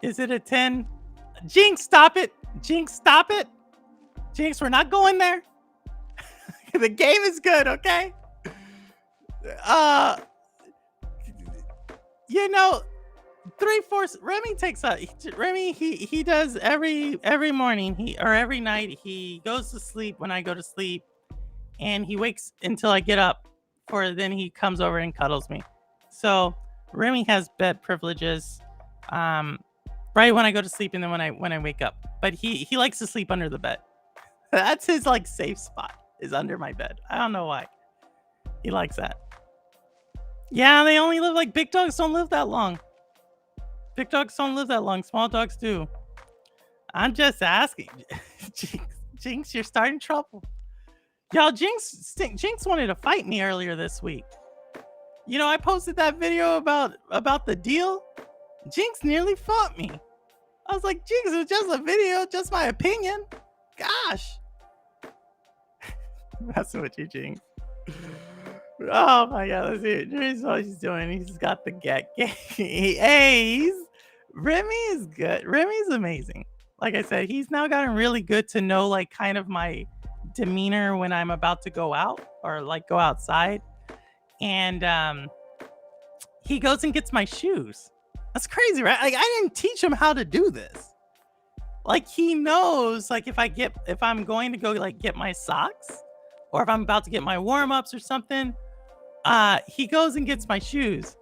Is it a 10? Jinx, stop it. Jinx, we're not going there. The game is good, okay? You know, 3/4 Remi takes a Remi, he does every morning, every night he goes to sleep when I go to sleep, and he wakes until I get up, then he comes over and cuddles me. So Remy has bed privileges, um, right when I go to sleep and then when I wake up. But he likes to sleep under the bed. That's his like safe spot is under my bed. I don't know why. He likes that. Yeah, they only live like big dogs don't live that long. Big dogs don't live that long. Small dogs do. I'm just asking. Jinx, you're starting trouble. Y'all, Jinx wanted to fight me earlier this week. You know, I posted that video about the deal. Jinx nearly fought me. I was like, Jinx, it was just a video, just my opinion. Gosh. Messing with you, Jinx. Oh my god, let's see it. Here's what he's doing. He's got the get game. Remy is good. Remy's amazing. Like I said, he's now gotten really good to know like kind of my demeanor when I'm about to go out or like go outside. And he goes and gets my shoes. That's crazy, right? Like I didn't teach him how to do this. Like he knows like if I'm going to go like get my socks or if I'm about to get my warm-ups or something, he goes and gets my shoes.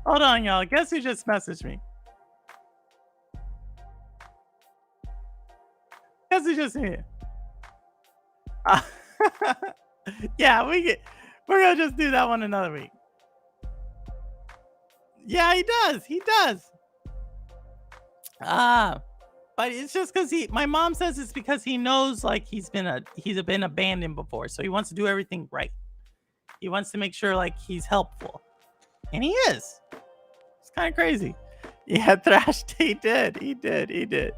Hold on, y'all. Guess who just messaged me? Guess who just here? Yeah, we're gonna just do that one another week. Yeah, he does. He does. But it's just because my mom says it's because he knows like he's been abandoned before, so he wants to do everything right. He wants to make sure like he's helpful, and he is. It's kind of crazy. Yeah, thrashed. He did. He did. He did.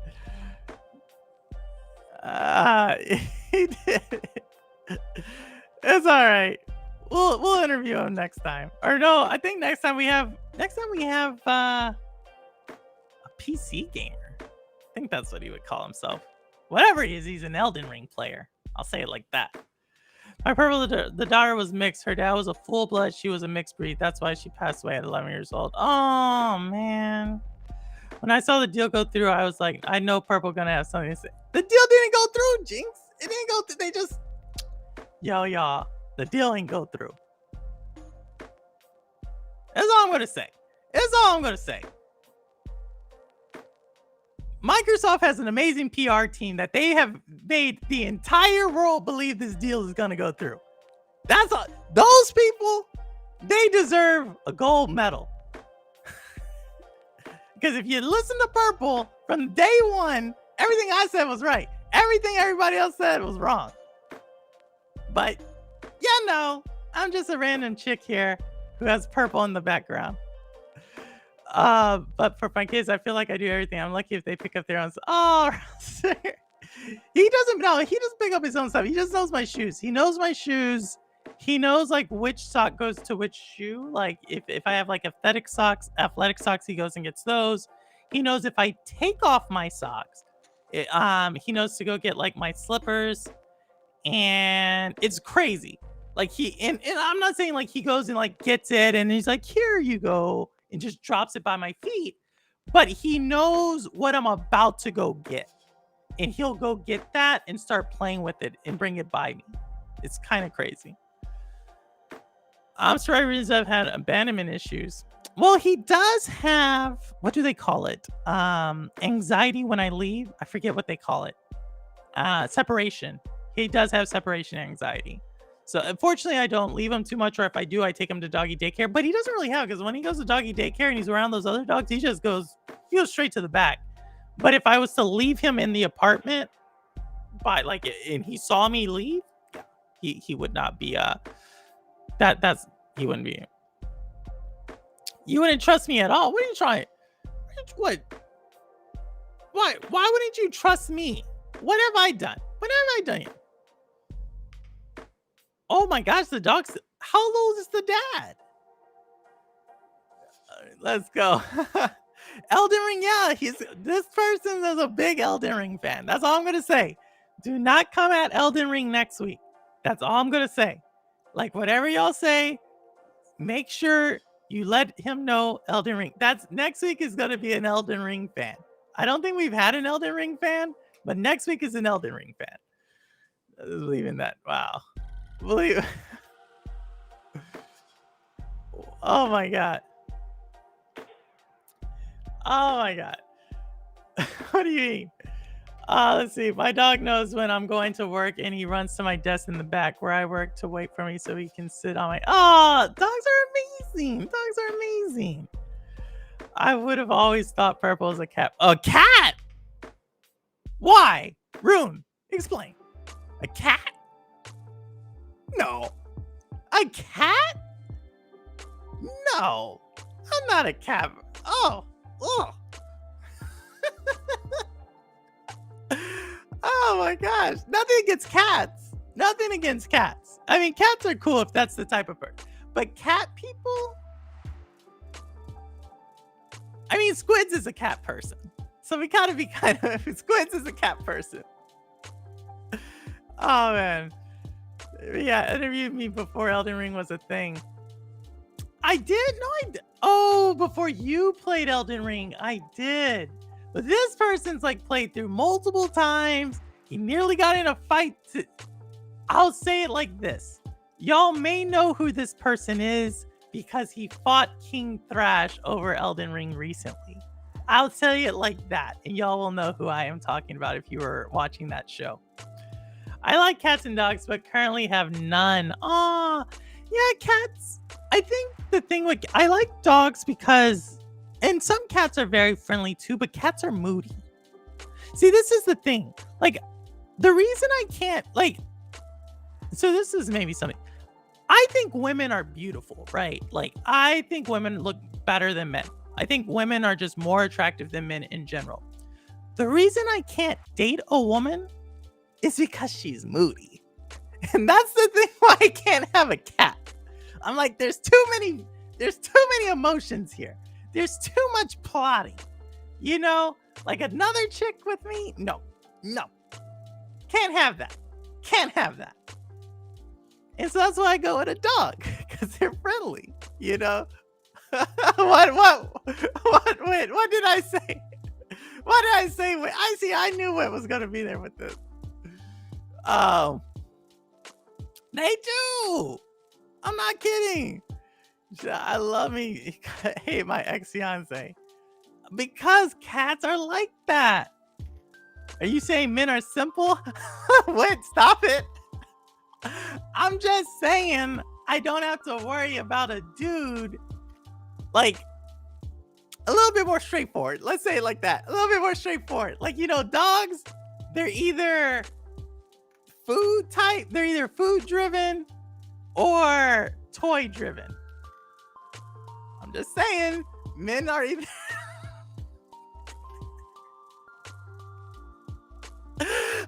He did. It's all right. We'll interview him next time. Or no, I think next time we have a PC gamer. I think that's what he would call himself. Whatever he is, he's an Elden Ring player. I'll say it like that. My purple, the daughter was mixed. Her dad was a full blood. She was a mixed breed. That's why she passed away at 11 years old. Oh man. When I saw the deal go through, I was like, I know Purple gonna have something to say. The deal didn't go through, Jinx. It didn't go through. They just y'all. The deal ain't go through. That's all I'm gonna say. That's all I'm gonna say. Microsoft has an amazing PR team that they have made the entire world believe this deal is gonna go through. That's all. Those people, they deserve a gold medal. Because if you listen to Purple from day one, everything I said was right. Everything everybody else said was wrong. But yeah, no, I'm just a random chick here who has Purple in the background. But for my kids, I feel like I do everything. I'm lucky if they pick up their own. Oh, he doesn't know. He doesn't pick up his own stuff. He just knows my shoes. He knows my shoes. He knows like which sock goes to which shoe. Like if I have like athletic socks, he goes and gets those. He knows if I take off my socks, he knows to go get like my slippers, and it's crazy. Like and I'm not saying like he goes and like gets it and he's like, here you go, and just drops it by my feet. But he knows what I'm about to go get. And he'll go get that and start playing with it and bring it by me. It's kind of crazy. I'm sorry, I've had abandonment issues. Well, he does have, what do they call it? Anxiety when I leave. I forget what they call it. Separation. He does have separation anxiety. So unfortunately, I don't leave him too much, or if I do, I take him to doggy daycare. But he doesn't really have, because when he goes to doggy daycare and he's around those other dogs, he goes straight to the back. But if I was to leave him in the apartment, and he saw me leave, yeah, he would not be he wouldn't be. You wouldn't trust me at all. What are you trying? What? Why wouldn't you trust me? What have I done? What have I done? Oh my gosh, the dog's. How old is the dad? Let's go. Elden Ring, yeah, this person is a big Elden Ring fan. That's all I'm gonna say. Do not come at Elden Ring next week. That's all I'm gonna say. Like whatever y'all say, make sure you let him know Elden Ring. That's next week is gonna be an Elden Ring fan. I don't think we've had an Elden Ring fan, but next week is an Elden Ring fan. Leaving that. Wow. Believe Oh my god. Oh my god. What do you mean? Let's see. My dog knows when I'm going to work and he runs to my desk in the back where I work to wait for me so he can sit on my. Oh, dogs are amazing. Dogs are amazing. I would have always thought purple is a cat. A cat? Why? Rune, explain. A cat? No. A cat? No. I'm not a cat. Oh. Oh. Oh my gosh. Nothing against cats. Nothing against cats. I mean, cats are cool if that's the type of bird. But cat people? I mean, Squids is a cat person. So we gotta be kind of. Squids is a cat person. Oh man. Yeah, interviewed me before Elden Ring was a thing. I did? No, I did. Oh, before you played Elden Ring, I did. But this person's like played through multiple times. He nearly got in a fight. I'll say it like this. Y'all may know who this person is because he fought King Thrash over Elden Ring recently. I'll tell you it like that, and y'all will know who I am talking about if you were watching that show. I like cats and dogs, but currently have none. Aw, yeah, cats. I think the thing with I like dogs because, and some cats are very friendly too, but cats are moody. See, this is the thing. Like, the reason I can't, like, so this is maybe something. I think women are beautiful, right? Like, I think women look better than men. I think women are just more attractive than men in general. The reason I can't date a woman is because she's moody. And that's the thing why I can't have a cat. I'm like, there's too many emotions here. There's too much plotting. You know, like another chick with me? No. Can't have that. Can't have that. And so that's why I go with a dog, because they're friendly, you know? What did I say? What did I say? I knew what was going to be there with this. They do. I'm not kidding. I love me. Hate my ex-fiance. Because cats are like that. Are you saying men are simple? Wait, stop it. I'm just saying I don't have to worry about a dude. Like, a little bit more straightforward. Let's say it like that. A little bit more straightforward. Like, you know, dogs, they're either food type, they're either food driven or toy driven. I'm just saying, men are either.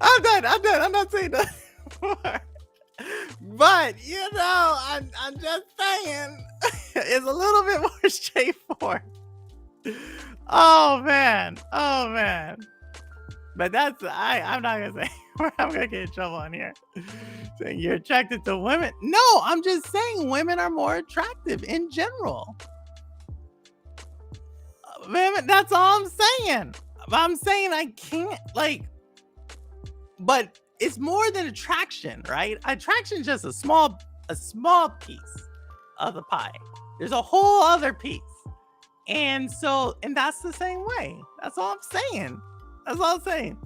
I'm done. I'm not saying that anymore. But you know, I'm just saying it's a little bit more straightforward. Oh man. But that's I'm not gonna say I'm gonna get in trouble on here. Saying you're attracted to women. No, I'm just saying women are more attractive in general. Women, that's all I'm saying. I'm saying I can't but it's more than attraction, right? Attraction is just a small piece of the pie. There's a whole other piece. And that's the same way. That's all I'm saying.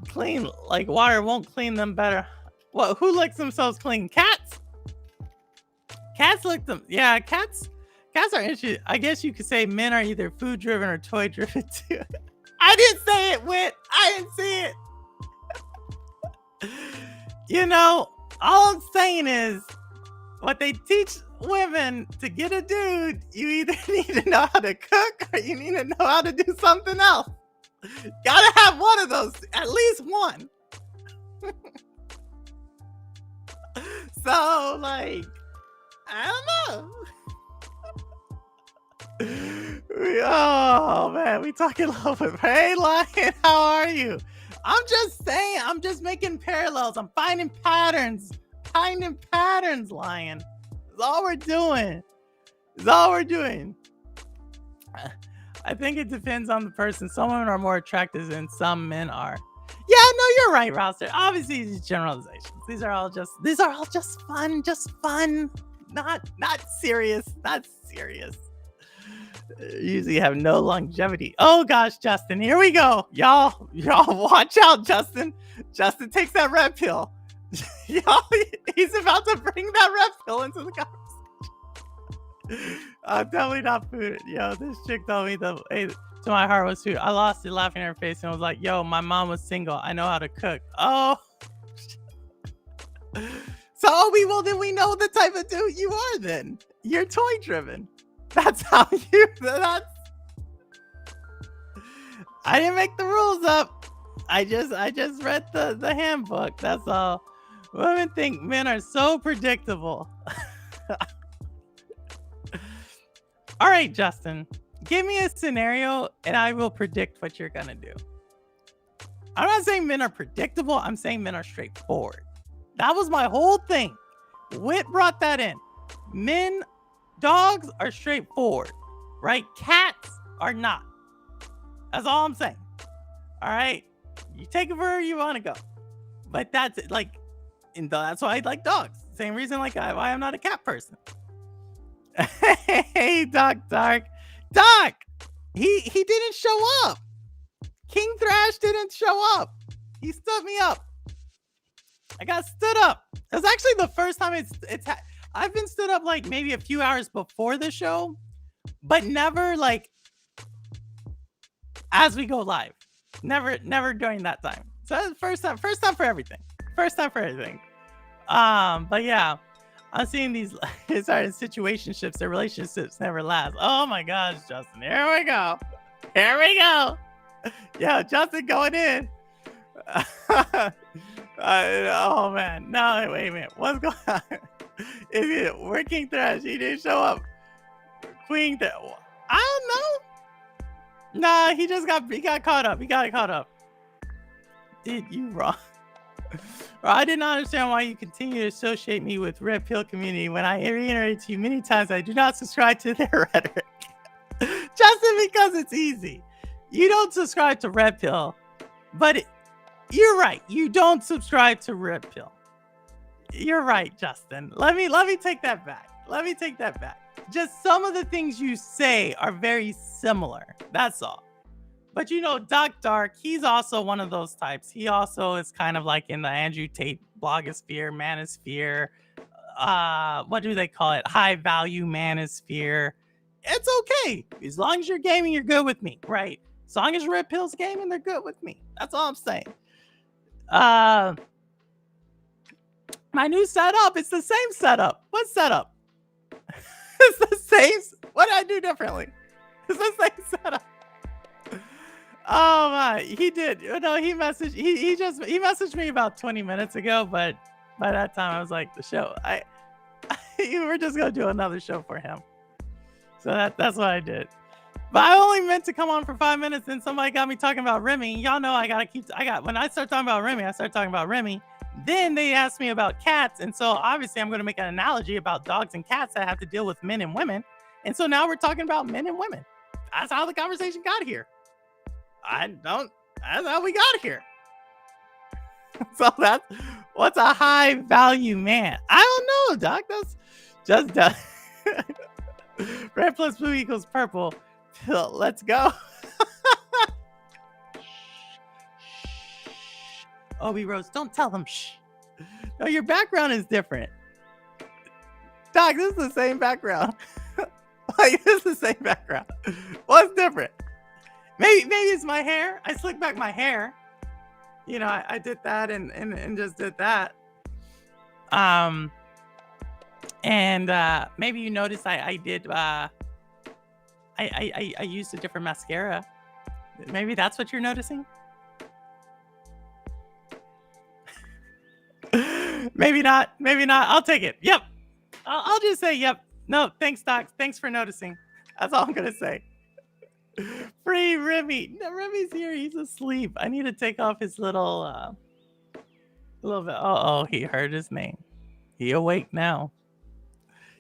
Clean, like water won't clean them better. What? Who licks themselves clean? Cats? Cats lick them. Yeah, cats are interesting. I guess you could say men are either food driven or toy driven too. I didn't say it, Wit. I didn't see it. You know, all I'm saying is what they teach women to get a dude, you either need to know how to cook or you need to know how to do something else. Gotta have one of those, at least one. So, like, I don't know. Oh man, we talking love with. Hey, Lion, how are you? I'm just saying, I'm just making parallels. I'm finding patterns, Lion. That's all we're doing. I think it depends on the person. Some women are more attractive than some men are. Yeah, no, you're right, Roster. Obviously, these generalizations. These are all just fun. Not serious. Not serious. Usually have no longevity. Oh gosh, Justin, here we go. Y'all watch out, Justin. Justin takes that red pill. Y'all, he's about to bring that red pill into the conversation. Definitely not food. Yo, this chick told me to my heart was food. I lost it laughing in her face and was like, yo, my mom was single. I know how to cook. Oh. So then we know the type of dude you are then. You're toy driven. That's how I didn't make the rules up. I just read the handbook. That's all. Women think men are so predictable. All right, Justin, give me a scenario and I will predict what you're gonna do. I'm not saying men are predictable. I'm saying men are straightforward. That was my whole thing. Wit brought that in. Dogs are straightforward, right? Cats are not. That's all I'm saying. All right, you take it where you want to go, but that's it. Like, that's why I like dogs. Same reason, like why I'm not a cat person. Hey, Doc. He didn't show up. King Thrash didn't show up. He stood me up. I got stood up. It was actually the first time I've been stood up like maybe a few hours before the show, but never like as we go live. Never during that time. So that's the first time for everything. But yeah, I'm seeing these situationships, their relationships never last. Oh my gosh, Justin. Here we go. Yeah, Justin going in. Oh man, no, wait a minute. What's going on? Is it Working Thrash? He didn't show up. Queen, I don't know. Nah, he got caught up. He got caught up. Did you wrong? I did not understand why you continue to associate me with Red Pill community when I reiterate to you many times I do not subscribe to their rhetoric. Justin, because it's easy. You don't subscribe to Red Pill, but you're right. You don't subscribe to Red Pill. You're right, Justin. Let me take that back. Just some of the things you say are very similar. That's all. But Doc Dark, he's also one of those types. He also is kind of like in the Andrew Tate blogosphere, manosphere. What do they call it? High value manosphere. It's okay. As long as you're gaming, you're good with me, right? As long as Red Pill's gaming, they're good with me. That's all I'm saying. My new setup, it's the same setup. What setup? It's the same. What did I do differently? It's the same setup. Oh my, he did. He messaged me about 20 minutes ago, but by that time I was like, the show, we're just gonna do another show for him. So that's what I did. But I only meant to come on for 5 minutes, and somebody got me talking about Remi. Y'all know when I start talking about Remi, I start talking about Remi. Then they asked me about cats, and so obviously I'm going to make an analogy about dogs and cats that have to deal with men and women. And so now we're talking about men and women. That's how the conversation got here. That's how we got here. So what's a high value man? I don't know, Doc. That's just red plus blue equals purple. Let's go. Obi Rose, don't tell them. Shh. No, your background is different. Doc, this is the same background. This is the same background. What's different? Maybe it's my hair. I slicked back my hair. I did that and just did that. And maybe you noticed I did. I used a different mascara. Maybe that's what you're noticing. Maybe not. I'll take it. Yep. I'll just say yep. No, thanks, Doc. Thanks for noticing. That's all I'm gonna say. Free Remi. No, Remi's here. He's asleep. I need to take off his little bit. Oh, he heard his name. He awake now.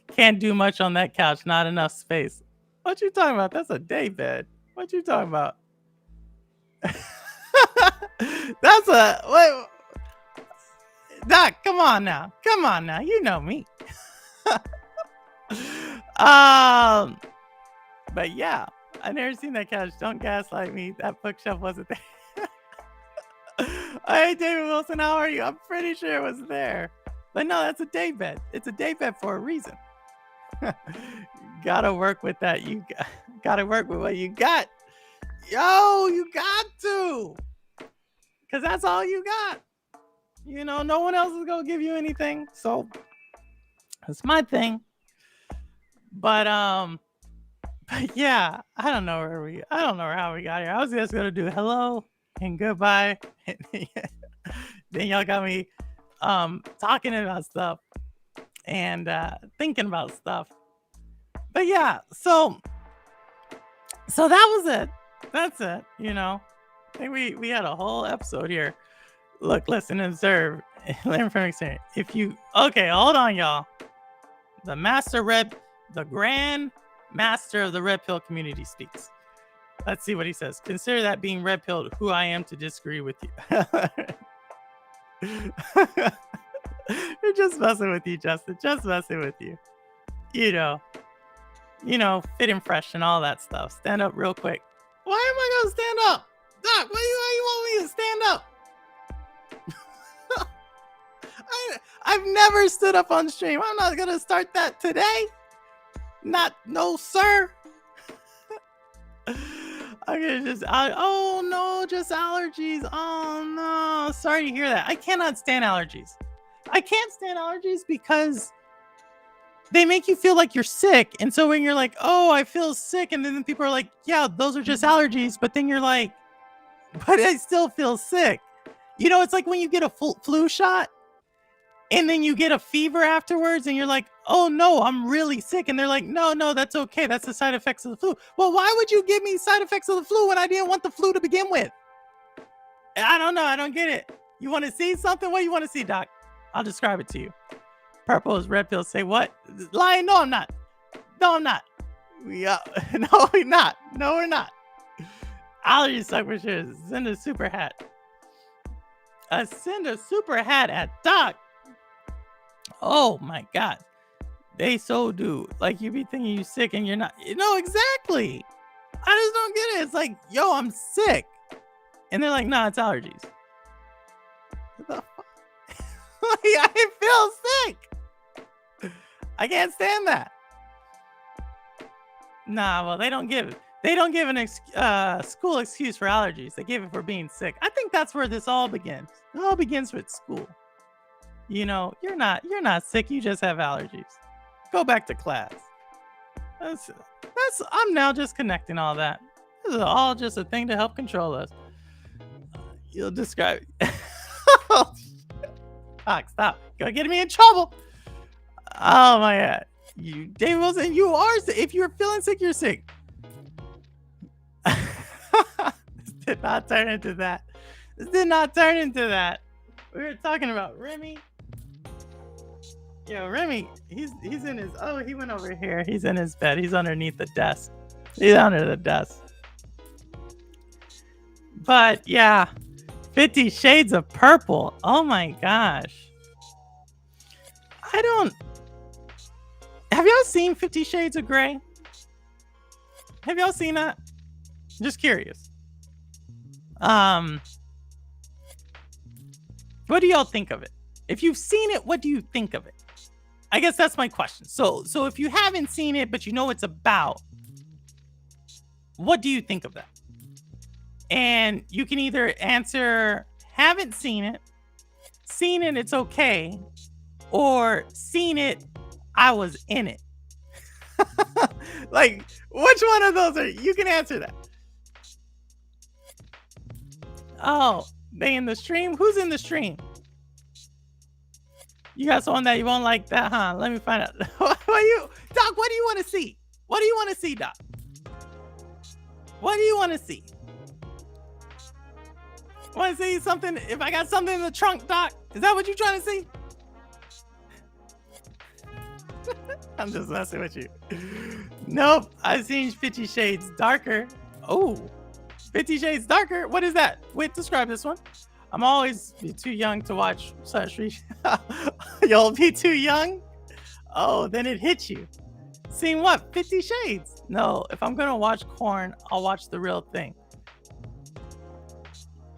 Can't do much on that couch. Not enough space. What you talking about? That's a day bed. What you talking about? That's a wait, Doc. Come on now. Come on now. You know me. um, but yeah, I never seen that couch. Don't gaslight me. That bookshelf wasn't there. Hey, David Wilson, how are you? I'm pretty sure it was there. But no, that's a day bed. It's a day bed for a reason. Gotta work with that. Gotta work with what you got. Yo, you got to. Because that's all you got. You know, no one else is going to give you anything. So, that's my thing. But yeah, I don't know how we got here. I was just gonna do hello and goodbye. Then y'all got me talking about stuff and thinking about stuff. But yeah, so that was it. That's it, you know. I think we had a whole episode here. Look, listen, observe, learn from experience. Okay, hold on, y'all. The Grand Master of the Red Pill community speaks. Let's see what he says. Consider that being red pilled who I am to disagree with you. You're just messing with you, Justin. Just messing with you. You know, fit and fresh and all that stuff. Stand up real quick. Why am I gonna stand up? Doc, why you want me to stand up? I've never stood up on stream. I'm not gonna start that today. No, sir. I'm gonna just, oh no, just allergies. Oh no, sorry to hear that. I cannot stand allergies. I can't stand allergies because they make you feel like you're sick. And so when you're like, oh, I feel sick, and then people are like, yeah, those are just allergies. But then you're like, but I still feel sick. You know, it's like when you get a flu shot and then you get a fever afterwards and you're like, oh no, I'm really sick. And they're like, no, that's okay. That's the side effects of the flu. Well, why would you give me side effects of the flu when I didn't want the flu to begin with? I don't know. I don't get it. You want to see something? What do you want to see, Doc? I'll describe it to you. Purple is red pill. Say what? Lying? No, I'm not. No, I'm not. No, we're not. No, we're not. Allergies suck for sure. Send a super hat. Send a super hat at Doc. Oh my God. They so do. Like you be thinking you sick and you're not. No, exactly. I just don't get it. It's like, yo, I'm sick. And they're like, nah, it's allergies. What the fuck? I feel sick. I can't stand that. Nah, well, they don't give an school excuse for allergies. They give it for being sick. I think that's where this all begins. It all begins with school. You know, you're not sick. You just have allergies. Go back to class. I'm now just connecting all that. This is all just a thing to help control us. You'll describe. Stop. You're getting me in trouble. Oh my God. You, Dave Wilson, you are sick. If you're feeling sick, you're sick. This did not turn into that. We were talking about Remi. Yo, Remi, he's in his, he went over here. He's in his bed. He's underneath the desk. He's under the desk. But yeah, 50 Shades of Purple. Oh my gosh. Have y'all seen 50 Shades of Grey? Have y'all seen that? Just curious. What do y'all think of it? If you've seen it, what do you think of it? I guess that's my question. So if you haven't seen it, but you know what it's about, what do you think of that? And you can either answer, haven't seen it, it's okay, or seen it, I was in it. Like, which one of those you can answer that. Oh, they in the stream? Who's in the stream? You got someone that you won't like that, huh? Let me find out. Doc, what do you want to see? What do you want to see, Doc? What do you want to see? Want to see something? If I got something in the trunk, Doc? Is that what you're trying to see? I'm just messing with you. Nope. I've seen 50 Shades darker. Oh, 50 Shades Darker. What is that? Wait, describe this one. I'm always too young to watch such. You'll be too young? Oh, then it hits you. Seen what? 50 Shades? No, if I'm gonna watch corn, I'll watch the real thing.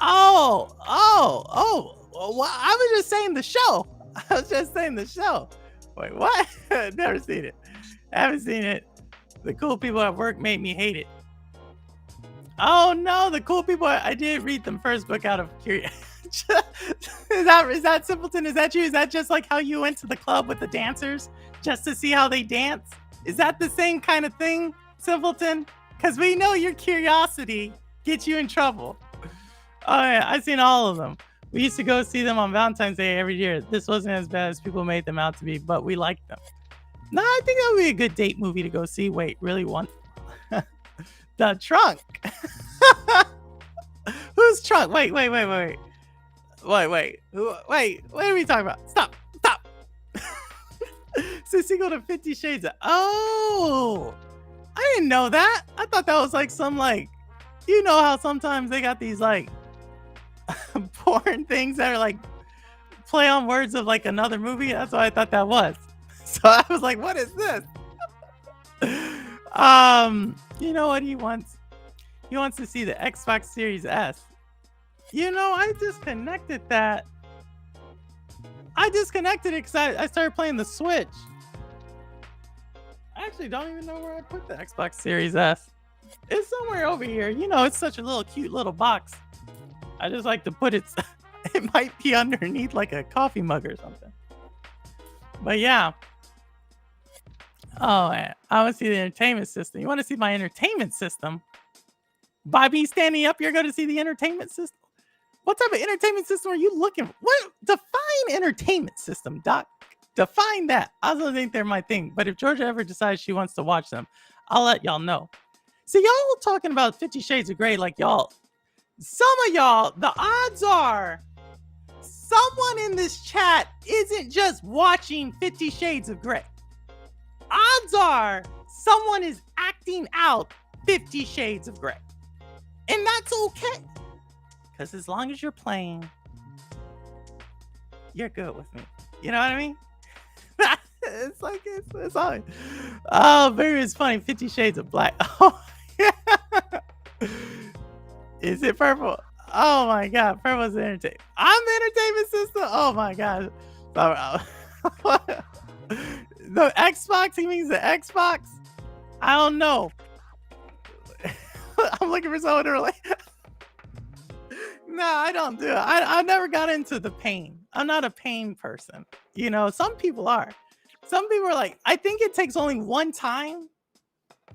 Well, I was just saying the show. I was just saying the show. Wait, what? Never seen it. Haven't seen it. The cool people at work made me hate it. Oh no, the cool people. I did read the first book out of curiosity. is that Simpleton? Is that you? Is that just like how you went to the club with the dancers just to see how they dance? Is that the same kind of thing, Simpleton? Because we know your curiosity gets you in trouble. Oh yeah, I've seen all of them. We used to go see them on Valentine's Day every year. This wasn't as bad as people made them out to be, but we liked them. No, I think that would be a good date movie to go see. Wait, really one? The Trunk. Who's Trunk? Wait. What are we talking about? Stop. It's a sequel to 50 Shades of... Oh, I didn't know that. I thought that was like some like, you know how sometimes they got these like porn things that are like play on words of like another movie. That's what I thought that was. So I was like, what is this? You know what he wants? He wants to see the Xbox Series S. You know, I disconnected that. I disconnected it because I started playing the Switch. I actually don't even know where I put the Xbox Series S. It's somewhere over here. You know, it's such a little cute little box. I just like to put it. It might be underneath like a coffee mug or something. But yeah. Oh, man. I want to see the entertainment system. You want to see my entertainment system? By me standing up, you're going to see the entertainment system? What type of entertainment system are you looking for? What? Define entertainment system, Doc. Define that. I don't think they're my thing. But if Georgia ever decides she wants to watch them, I'll let y'all know. See, y'all talking about 50 Shades of Grey like y'all. Some of y'all, the odds are someone in this chat isn't just watching 50 Shades of Grey. Odds are someone is acting out 50 Shades of Grey. And that's okay. Because as long as you're playing, you're good with me. You know what I mean? It's like, it's all. Oh, baby, it's funny. 50 Shades of Black. Oh, yeah. Is it purple? Oh, my God. Purple's the entertainment. I'm the entertainment system? Oh, my God. The Xbox? He means the Xbox? I don't know. I'm looking for someone to relate. No, I don't do it. I never got into the pain. I'm not a pain person. You know, some people are. Some people are like, I think it takes only one time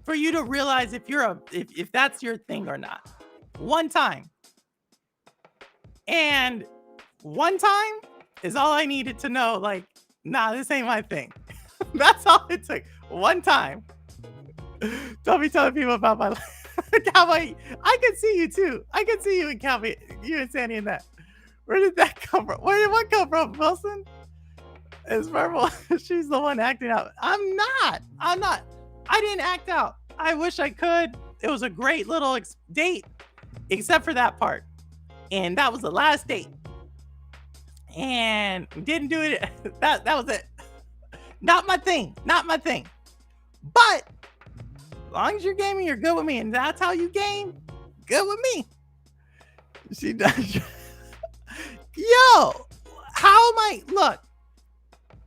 for you to realize if you're if that's your thing or not. One time. And one time is all I needed to know. Like, nah, this ain't my thing. That's all it took. One time. Don't be telling people about my life. Cowboy, I can see you too. I can see you and Cowboy, you and Sandy and that. Where did that come from? Where did what come from, Wilson? It's purple. She's the one acting out. I'm not. I didn't act out. I wish I could. It was a great little date, except for that part. And that was the last date. And didn't do it. That was it. Not my thing. But as long as you're gaming, you're good with me. And that's how you game. Good with me. She does. Yo, how am I? Look,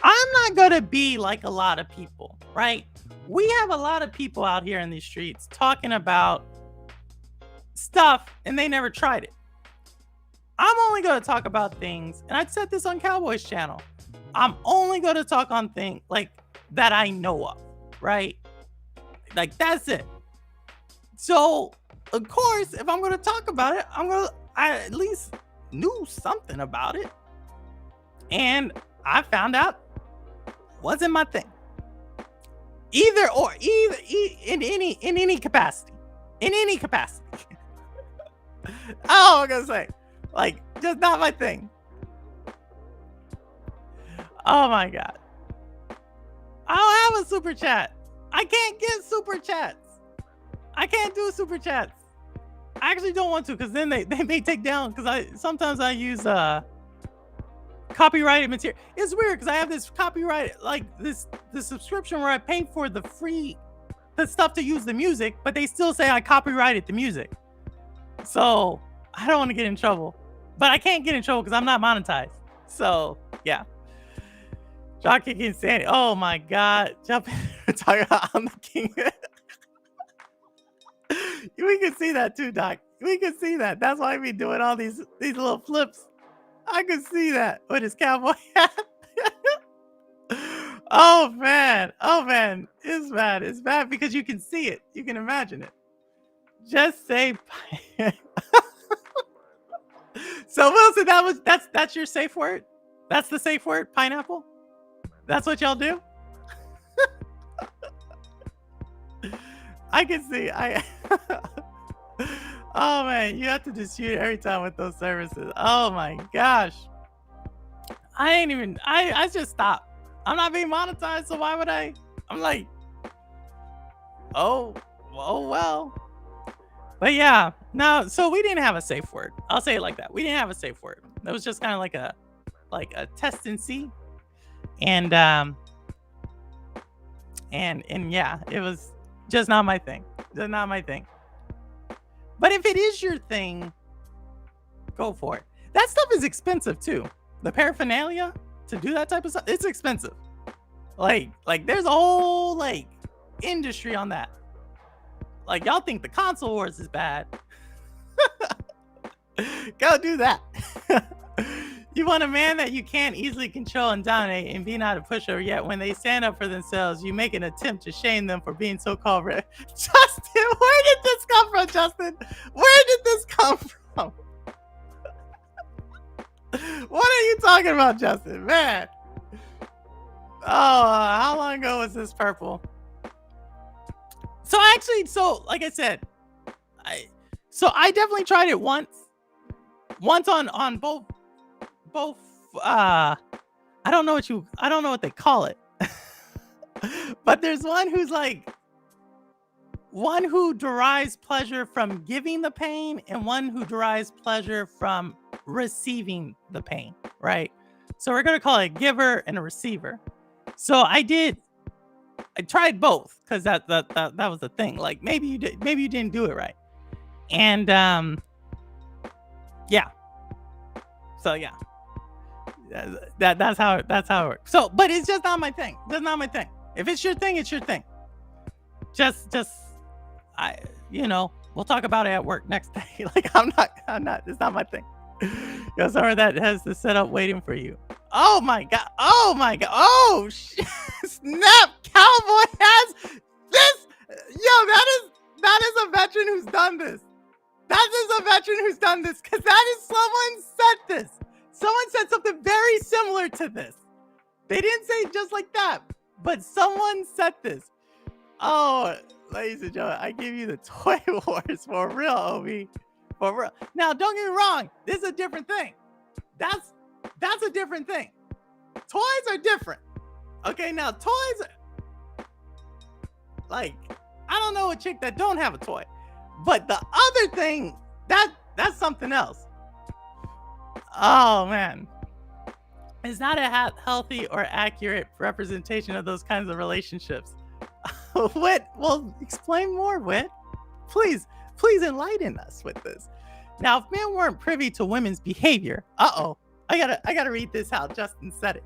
I'm not going to be like a lot of people, right? We have a lot of people out here in these streets talking about stuff and they never tried it. I'm only going to talk about things, and I said this on Cowboy's channel. I'm only going to talk on things like that I know of, right? Like, that's it. So, of course, if I'm going to talk about it, I at least knew something about it. And I found out wasn't my thing. Either in any capacity. In any capacity. Oh, I'm going to say. Like, just not my thing. Oh my God. I don't have a super chat. I can't get super chats. I can't do super chats. I actually don't want to because then they may take down because I sometimes I use copyrighted material. It's weird because I have this copyright like the subscription where I pay for the stuff to use the music, but they still say I copyrighted the music. So I don't want to get in trouble, but I can't get in trouble because I'm not monetized. So yeah, Jock kicking Sandy. Oh my God, jumping. Talking about I'm the king. We can see that too, Doc. We can see that. That's why we doing all these little flips. I can see that with his cowboy hat. Oh man. Oh man. It's bad. It's bad because you can see it. You can imagine it. Just say so Wilson, that's your safe word? That's the safe word? Pineapple? That's what y'all do? I can see. Oh man, you have to dispute every time with those services. Oh my gosh. I just stopped. I'm not being monetized, so why would I? I'm like, oh well. But yeah, no, so we didn't have a safe word. I'll say it like that. We didn't have a safe word. It was just kind of like a test and see. And yeah, it was just not my thing. Just not my thing. But if it is your thing, go for it. That stuff is expensive too. The paraphernalia to do that type of stuff, it's expensive. Like there's a whole like industry on that. Like y'all think the console wars is bad. Go do that. You want a man that you can't easily control and dominate and be not a pushover, yet when they stand up for themselves, you make an attempt to shame them for being so-called Justin, where did this come from, Justin? Where did this come from? What are you talking about, Justin? Man. Oh, how long ago was this purple? So like I said, I definitely tried it once on both I don't know what they call it. But there's one who derives pleasure from giving the pain and one who derives pleasure from receiving the pain, right? So we're going to call it a giver and a receiver. So I tried both because that was the thing. Like maybe you didn't do it right. And yeah. So yeah. That's how it works. So, but it's just not my thing. That's not my thing. If it's your thing, it's your thing. Just we'll talk about it at work next day. Like I'm not. It's not my thing. Yo, somewhere that has the setup waiting for you. Oh my god. Oh snap! Cowboy has this. Yo, that is a veteran who's done this. That is a veteran who's done this because that is someone said this. Someone said something very similar to this. They didn't say it just like that, but someone said this. Oh, ladies and gentlemen, I give you the toy wars for real, Obi. For real. Now, don't get me wrong. This is a different thing. That's a different thing. Toys are different. Okay, now toys are, like, I don't know a chick that don't have a toy. But the other thing, that's something else. Oh man, it's not a healthy or accurate representation of those kinds of relationships. Wit, well, explain more, Wit. Please enlighten us with this. Now, if men weren't privy to women's behavior, I gotta read this out. Justin said it.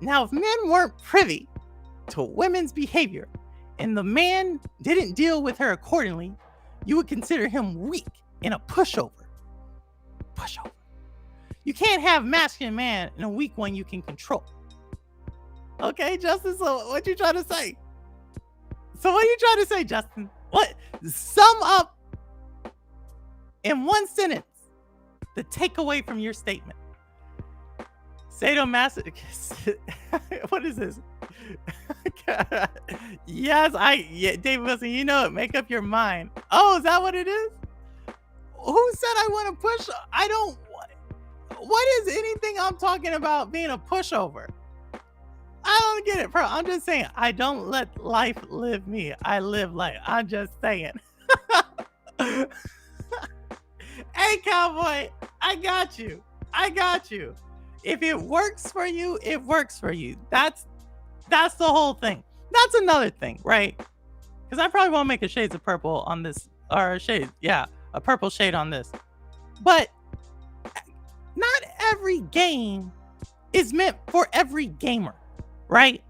Now, if men weren't privy to women's behavior, and the man didn't deal with her accordingly, you would consider him weak and a pushover. Pushover. You can't have masculine man and a weak one you can control. Okay, Justin, so what you trying to say? Justin? What? Sum up in one sentence the takeaway from your statement. Sadomasochist. What is this? Yes, David Wilson, you know it. Make up your mind. Oh, is that what it is? Who said I want to push? I don't. What is anything I'm talking about being a pushover? I don't get it, bro. I'm just saying, I don't let life live me. I live life. I'm just saying. Hey, cowboy, I got you. I got you. If it works for you, it works for you. That's the whole thing. That's another thing, right? Because I probably won't make a shades of purple on this, or a shade, yeah, a purple shade on this. But not every game is meant for every gamer, right?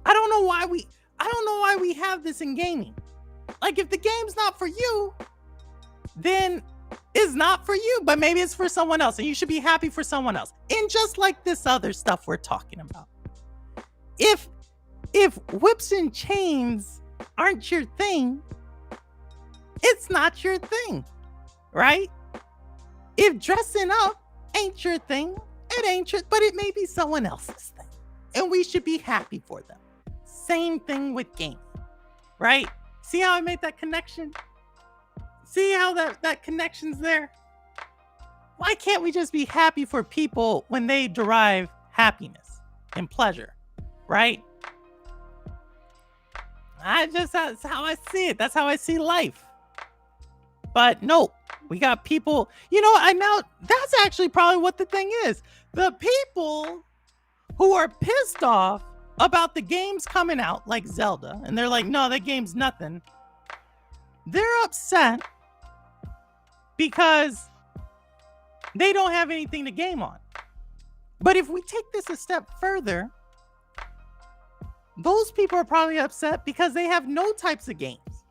I don't know why we have this in gaming. Like, if the game's not for you, then it's not for you, but maybe it's for someone else, and you should be happy for someone else. And just like this other stuff we're talking about, if whips and chains aren't your thing, it's not your thing, right? If dressing up ain't your thing, it ain't your, but it may be someone else's thing, and we should be happy for them. Same thing with gaming, right? See how I made that connection? See how that connection's there? Why can't we just be happy for people when they derive happiness and pleasure, right? That's how I see it. That's how I see life. But no, we got people, that's actually probably what the thing is. The people who are pissed off about the games coming out, like Zelda, and they're like, no, that game's nothing. They're upset because they don't have anything to game on. But if we take this a step further, those people are probably upset because they have no types of games.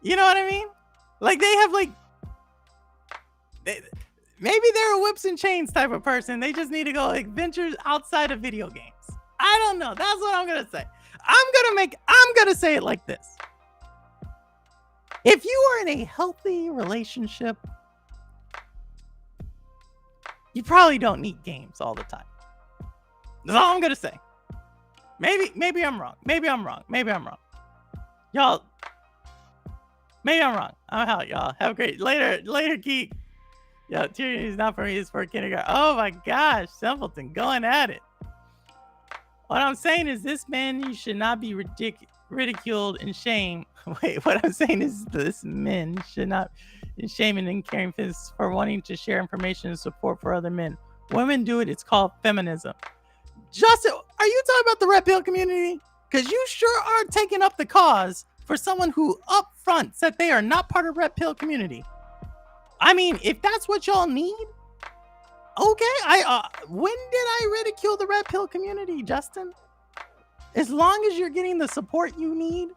You know what I mean? Like, they have maybe they're a whips and chains type of person. They just need to go ventures outside of video games. I don't know. That's what I'm gonna say. I'm gonna say it like this. If you are in a healthy relationship, you probably don't need games all the time. That's all I'm gonna say. Maybe I'm wrong. Maybe I'm wrong. Y'all, maybe I'm wrong. I'm out, y'all. Have a great later, geek. Yo, Tyrion is not for me, it's for kindergarten. Oh my gosh, Simpleton going at it. What I'm saying is, this man, you should not be ridiculed and shamed. Wait, what I'm saying is, this men should not be shaming and caring for wanting to share information and support for other men. Women do it. It's called feminism. Justin, are you talking about the red pill community? Because you sure are taking up the cause for someone who up front said they are not part of red pill community. I mean, if that's what y'all need, okay. When did I ridicule the red pill community, Justin? As long as you're getting the support you need,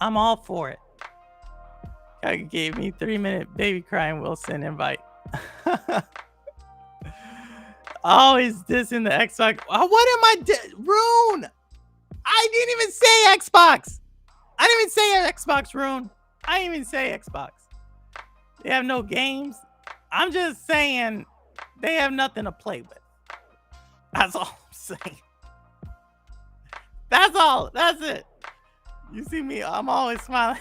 I'm all for it. Guy gave me 3-minute baby crying Wilson invite. Always dissing the Xbox. What am I Rune? I didn't even say Xbox. I didn't even say Xbox, Rune. I didn't even say Xbox. They have no games. I'm just saying they have nothing to play with. That's all I'm saying. That's all. That's it. You see me, I'm always smiling.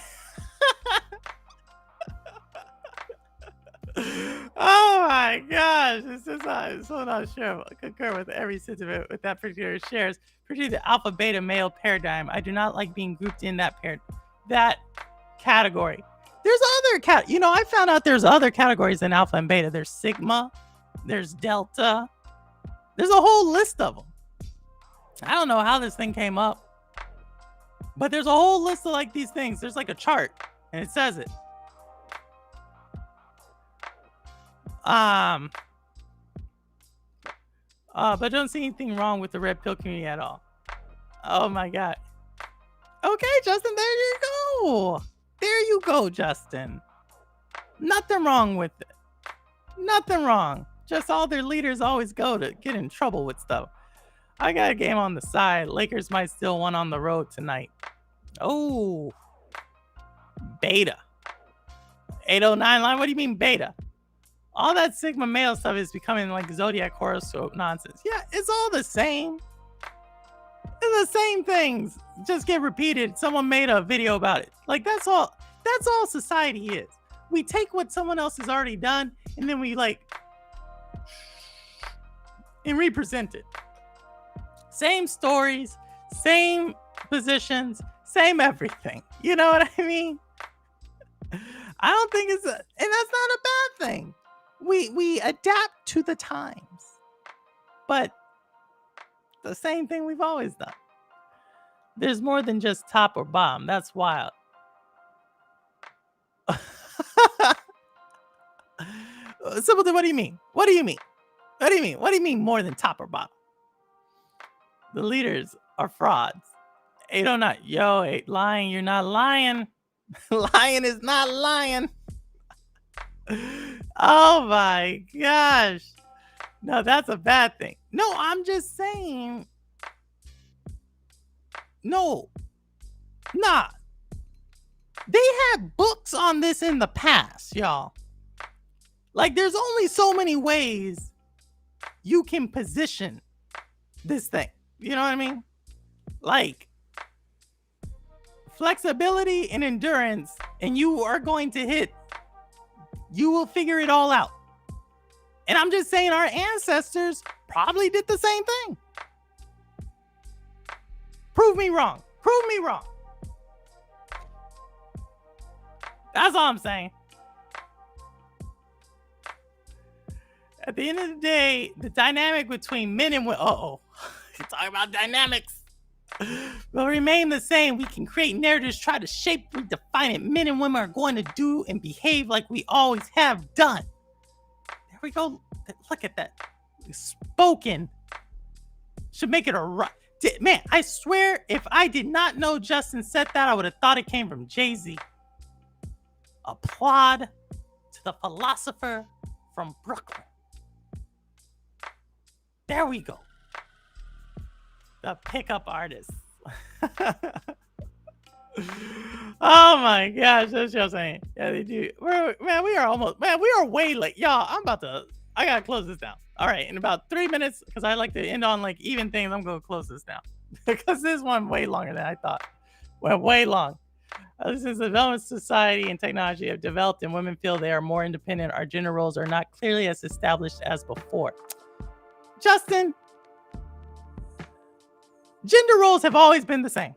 Oh my gosh. This is I'm so not sure. I concur with every sentiment with that particular shares, particularly the alpha beta male paradigm. I do not like being grouped in that category. There's other I found out there's other categories in alpha and beta. There's sigma, there's delta. There's a whole list of them. I don't know how this thing came up, but there's a whole list of these things. There's a chart and it says it. But don't see anything wrong with the red pill community at all. Oh my god. Okay, Justin, there you go. There you go, Justin. Nothing wrong with it. Nothing wrong. Just all their leaders always go to get in trouble with stuff. I got a game on the side. Lakers might still win on the road tonight. Oh. Beta. 809 line. What do you mean beta? All that Sigma male stuff is becoming Zodiac horoscope nonsense. Yeah, it's all the same. It's the same things. Just get repeated. Someone made a video about it. That's all society is. We take what someone else has already done and then we and represent it. Same stories, same positions, same everything. You know what I mean? I don't think it's and that's not a bad thing. We adapt to the times, but the same thing we've always done. There's more than just top or bottom. That's wild. Simpleton, what do you mean? What do you mean? What do you mean? What do you mean more than top or bottom? The leaders are frauds. 809. Yo, 8 lying. You're not lying. Lying is not lying. Oh my gosh. No, that's a bad thing. No, I'm just saying. No. Nah. They had books on this in the past, y'all. Like, there's only so many ways you can position this thing. You know what I mean? Like, flexibility and endurance, and you are going to hit. You will figure it all out. And I'm just saying our ancestors probably did the same thing. Prove me wrong. Prove me wrong. That's all I'm saying. At the end of the day, the dynamic between men and women, you're talking about dynamics, will remain the same. We can create narratives, try to shape, redefine it. Men and women are going to do and behave like we always have done. There we go. Look at that. Spoken. Should make it a right. Man, I swear, if I did not know Justin said that, I would have thought it came from Jay-Z. Applaud to the philosopher from Brooklyn. There we go. The pickup artist. Oh my gosh, that's what I'm saying. Yeah, they do. We are way late. Y'all, I gotta close this down. All right, in about 3 minutes, because I like to end on like even things, I'm gonna close this down. Because this one way longer than I thought. Went way long. Since the development society and technology have developed and women feel they are more independent, our gender roles are not clearly as established as before. Justin, gender roles have always been the same.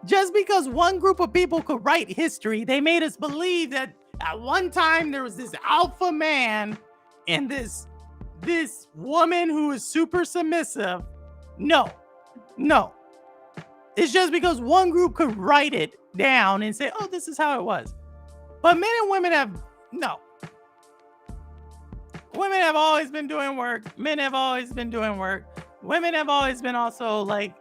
Just because one group of people could write history, they made us believe that at one time there was this alpha man and this woman who is super submissive. No. It's just because one group could write it down and say, oh, this is how it was. But men and women no. Women have always been doing work. Men have always been doing work. Women have always been also like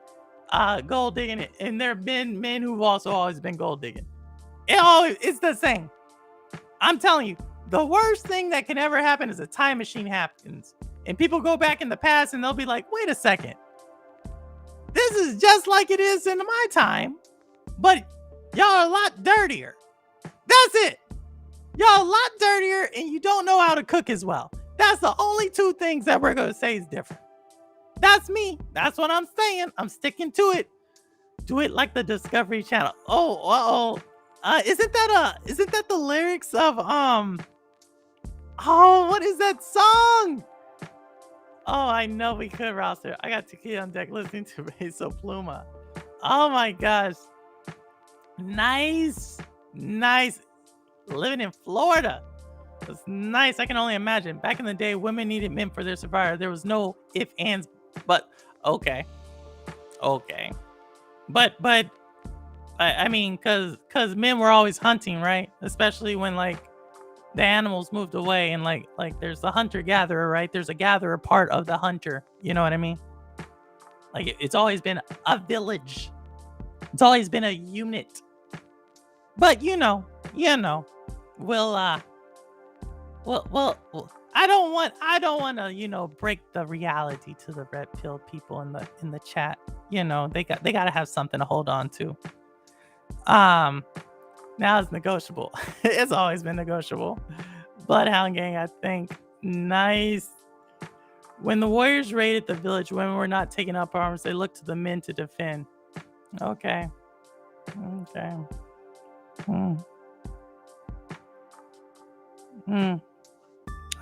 gold digging it. And there have been men who've also always been gold digging. It's the same. I'm telling you, the worst thing that can ever happen is a time machine happens. And people go back in the past and they'll be like, wait a second. This is just like it is in my time, but y'all are a lot dirtier. That's it. Y'all a lot dirtier and you don't know how to cook as well. That's the only two things that we're going to say is different. That's me. That's what I'm saying. I'm sticking to it. Do it like the Discovery Channel. Isn't that the lyrics of what is that song? Oh, I know we could roster. I got tequila on deck listening to Beso Pluma. Oh my gosh. Nice. Living in Florida. It's nice. I can only imagine. Back in the day, women needed men for their survival. There was no if, ands, but okay. But I mean, cause men were always hunting, right? Especially when like the animals moved away and like there's the hunter-gatherer, right? There's a gatherer part of the hunter. You know what I mean? Like it's always been a village. It's always been a unit. But you know, we'll I don't want to, break the reality to the red pill people in the chat. They got to have something to hold on to. Now it's negotiable. It's always been negotiable. Bloodhound Gang, I think. Nice. When the warriors raided the village, women were not taking up arms. They looked to the men to defend. Okay.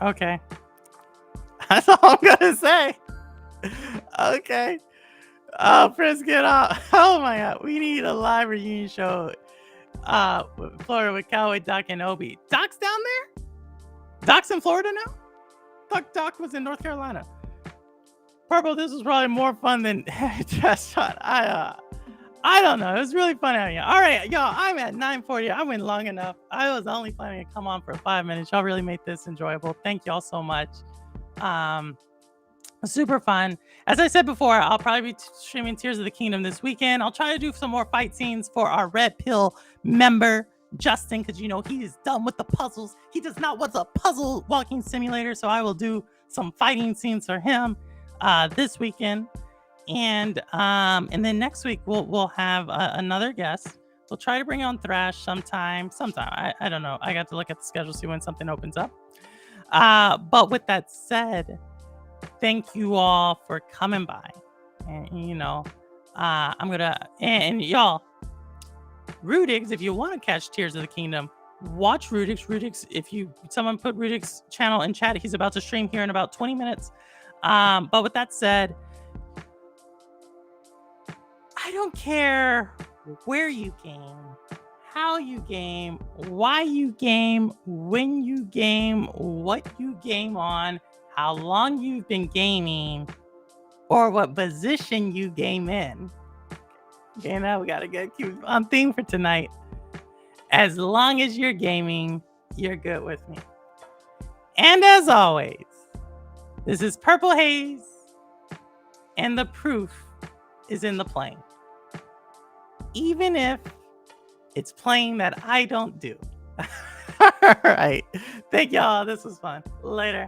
Okay. That's all I'm gonna say. Okay. Prince, get out. Oh my god. We need a live reunion show. Florida with Cowboy Doc and Obi. Doc's down there? Doc's in Florida now? Thought Doc was in North Carolina. Purple, this was probably more fun than Trash Shot. I don't know. It was really fun having you. All right, y'all. I'm at 9:40. I went long enough. I was only planning to come on for 5 minutes. Y'all really made this enjoyable. Thank y'all so much. Super fun. As I said before, I'll probably be streaming Tears of the Kingdom this weekend. I'll try to do some more fight scenes for our Red Pill member, Justin, because he is done with the puzzles. He does not want a puzzle walking simulator, so I will do some fighting scenes for him this weekend. And then next week we'll have another guest. We'll try to bring on Thrash sometime. I don't know. I got to look at the schedule, see when something opens up. But with that said, thank you all for coming by. And I'm gonna and y'all, Rudix, if you want to catch Tears of the Kingdom, watch Rudix. Rudix, if someone put Rudix channel in chat, he's about to stream here in about 20 minutes. But with that said, I don't care where you game, how you game, why you game, when you game, what you game on, how long you've been gaming, or what position you game in. Okay, now we gotta keep on theme for tonight. As long as you're gaming, you're good with me. And as always, this is Purple Haze, and the proof is in the playing. Even if it's playing that I don't do. All right. Thank y'all. This was fun. Later.